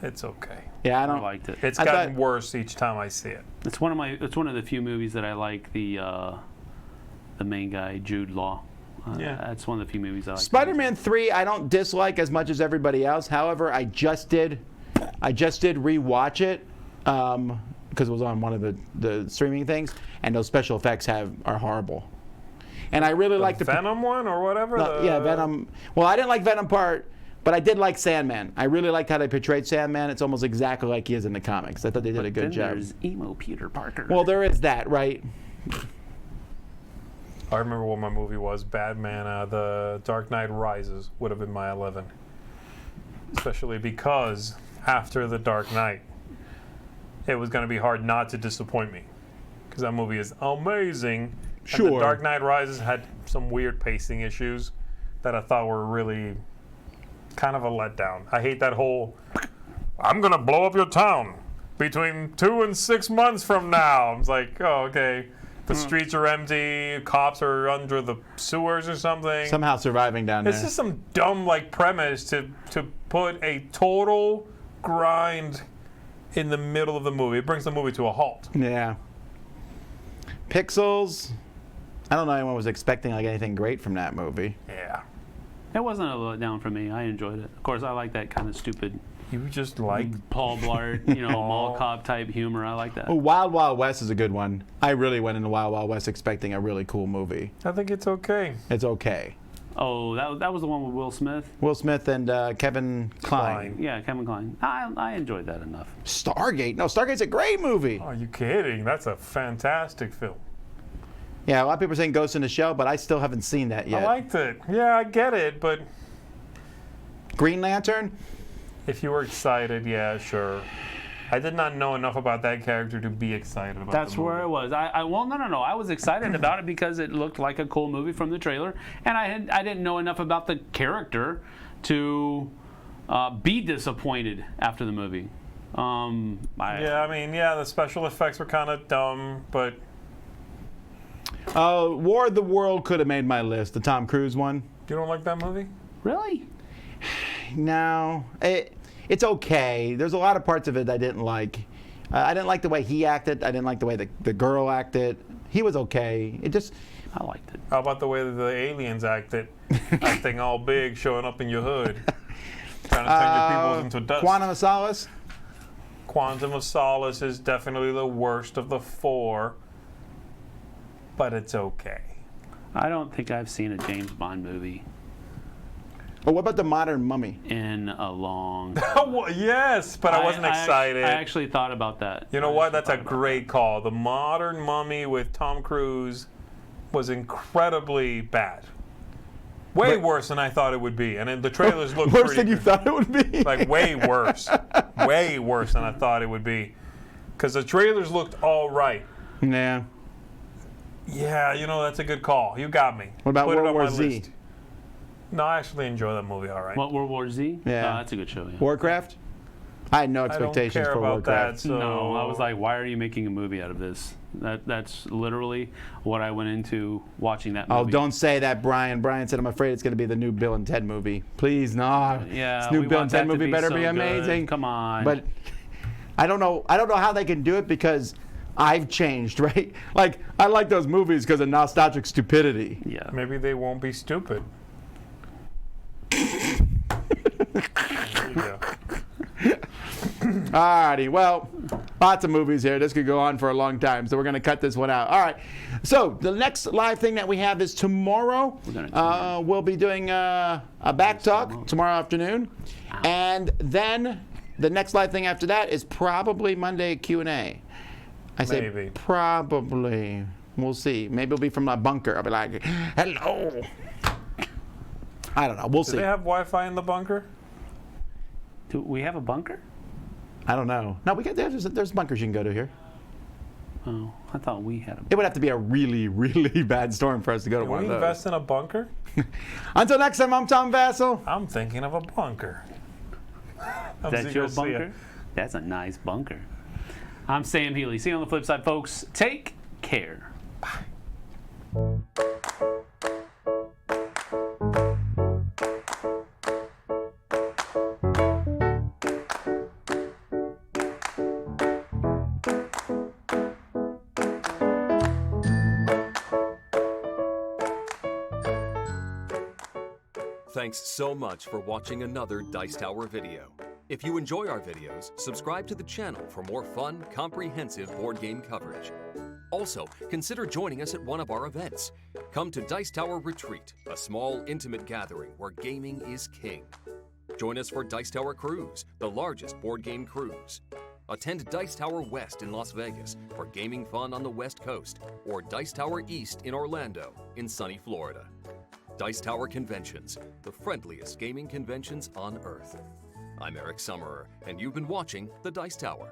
It's okay. Yeah, I that. I don't. liked it. It's I gotten thought- worse each time I see it. It's one of the few movies that I like. The main guy, Jude Law. Yeah. That's one of the few movies I like. Spider-Man 3, I don't dislike as much as everybody else. However, I just did rewatch it because it was on one of the streaming things, and those special effects are horrible. And I really like the Venom one or whatever. yeah, Venom. Well, I didn't like Venom part, but I did like Sandman. I really liked how they portrayed Sandman. It's almost exactly like he is in the comics. I thought they did a good Then job. there's emo Peter Parker. Well, there is that, right? I remember what my movie was. Batman, The Dark Knight Rises would have been my 11. Especially because after The Dark Knight, it was going to be hard not to disappoint me. Because that movie is amazing. And The Sure. Dark Knight Rises had some weird pacing issues that I thought were really kind of a letdown. I hate that whole, I'm going to blow up your town between 2 and 6 months from now. I was like, oh, okay. The streets are empty, cops are under the sewers or something. Somehow surviving down there. This is some dumb premise to put a total grind in the middle of the movie. It brings the movie to a halt. Yeah. Pixels. I don't know anyone was expecting anything great from that movie. Yeah. It wasn't a letdown for me. I enjoyed it. Of course, I like that kind of stupid You just like Paul Blart, mall cop type humor. I like that. Oh, Wild Wild West is a good one. I really went into Wild Wild West expecting a really cool movie. I think it's okay. It's okay. Oh, that was the one with Will Smith. Will Smith and Kevin Kline. Yeah, Kevin Kline. I enjoyed that enough. Stargate. No, Stargate's a great movie. Are you kidding? That's a fantastic film. Yeah, a lot of people are saying Ghost in the Shell, but I still haven't seen that yet. I liked it. Yeah, I get it, but Green Lantern. if you were excited, yeah, sure. I did not know enough about that character to be excited about That's the movie. where it was. No. I was excited about it because it looked like a cool movie from the trailer, and I didn't know enough about the character to be disappointed after the movie. The special effects were kind of dumb, but War of the World could have made my list. The Tom Cruise one. you don't like that movie? Really? No, it's okay. There's a lot of parts of it I didn't like. I didn't like the way he acted. I didn't like the way the girl acted. He was okay. It just. I liked it. How about the way that the aliens acted? Acting all big, showing up in your hood. Trying to turn your people into dust. Quantum of Solace? Quantum of Solace is definitely the worst of the 4. But it's okay. I don't think I've seen a James Bond movie Or what about The Modern Mummy? in a long time. Well, yes, but I wasn't excited. I actually thought about that. You know what? That's a great call. The Modern Mummy with Tom Cruise was incredibly bad. Way worse than I thought it would be. And the trailers looked Worse pretty than you good. thought it would be? Like, way worse. Way worse than I thought it would be. Because the trailers looked all right. Yeah. Yeah, that's a good call. You got me. What about Put it World on War my Z? list. No, I actually enjoy that movie all right. What, World War Z? Yeah. That's a good show, yeah. Warcraft? I had no I don't expectations care for about Warcraft. that. So No, I was like, why are you making a movie out of this? That's literally what I went into watching that movie. Oh, don't say that, Brian. Brian said, I'm afraid it's going to be the new Bill and Ted movie. Please, no. Yeah, This new we Bill want and Ted that to movie be better so be good. amazing. Come on. But I don't know how they can do it because I've changed, right? Like, I like those movies because of nostalgic stupidity. Yeah. maybe they won't be stupid. There you go. Alrighty, well, lots of movies here. This could go on for a long time, so we're going to cut this one out. All right, so the next live thing that we have is tomorrow. We'll be doing a back talk tomorrow afternoon, and then the next live thing after that is probably Monday Q&A. I say Maybe. probably. We'll see. Maybe it'll be from my bunker. I'll be like, hello. I don't know. We'll Do see. they have Wi-Fi in the bunker? Do we have a bunker? I don't know. No, there's bunkers you can go to here. Oh, I thought we had a It would have to be a really, really bad storm for us to go to Can one we of those. invest in a bunker? Until next time, I'm Tom Vassell. I'm thinking of a bunker. Is that your bunker? That's a nice bunker. I'm Sam Healy. See you on the flip side, folks. Take care. Thanks so much for watching another Dice Tower video. If you enjoy our videos, subscribe to the channel for more fun, comprehensive board game coverage. Also, consider joining us at one of our events. Come to Dice Tower Retreat, a small, intimate gathering where gaming is king. Join us for Dice Tower Cruise, the largest board game cruise. Attend Dice Tower West in Las Vegas for gaming fun on the West Coast, or Dice Tower East in Orlando, in sunny Florida. Dice Tower Conventions, the friendliest gaming conventions on Earth. I'm Eric Summerer, and you've been watching The Dice Tower.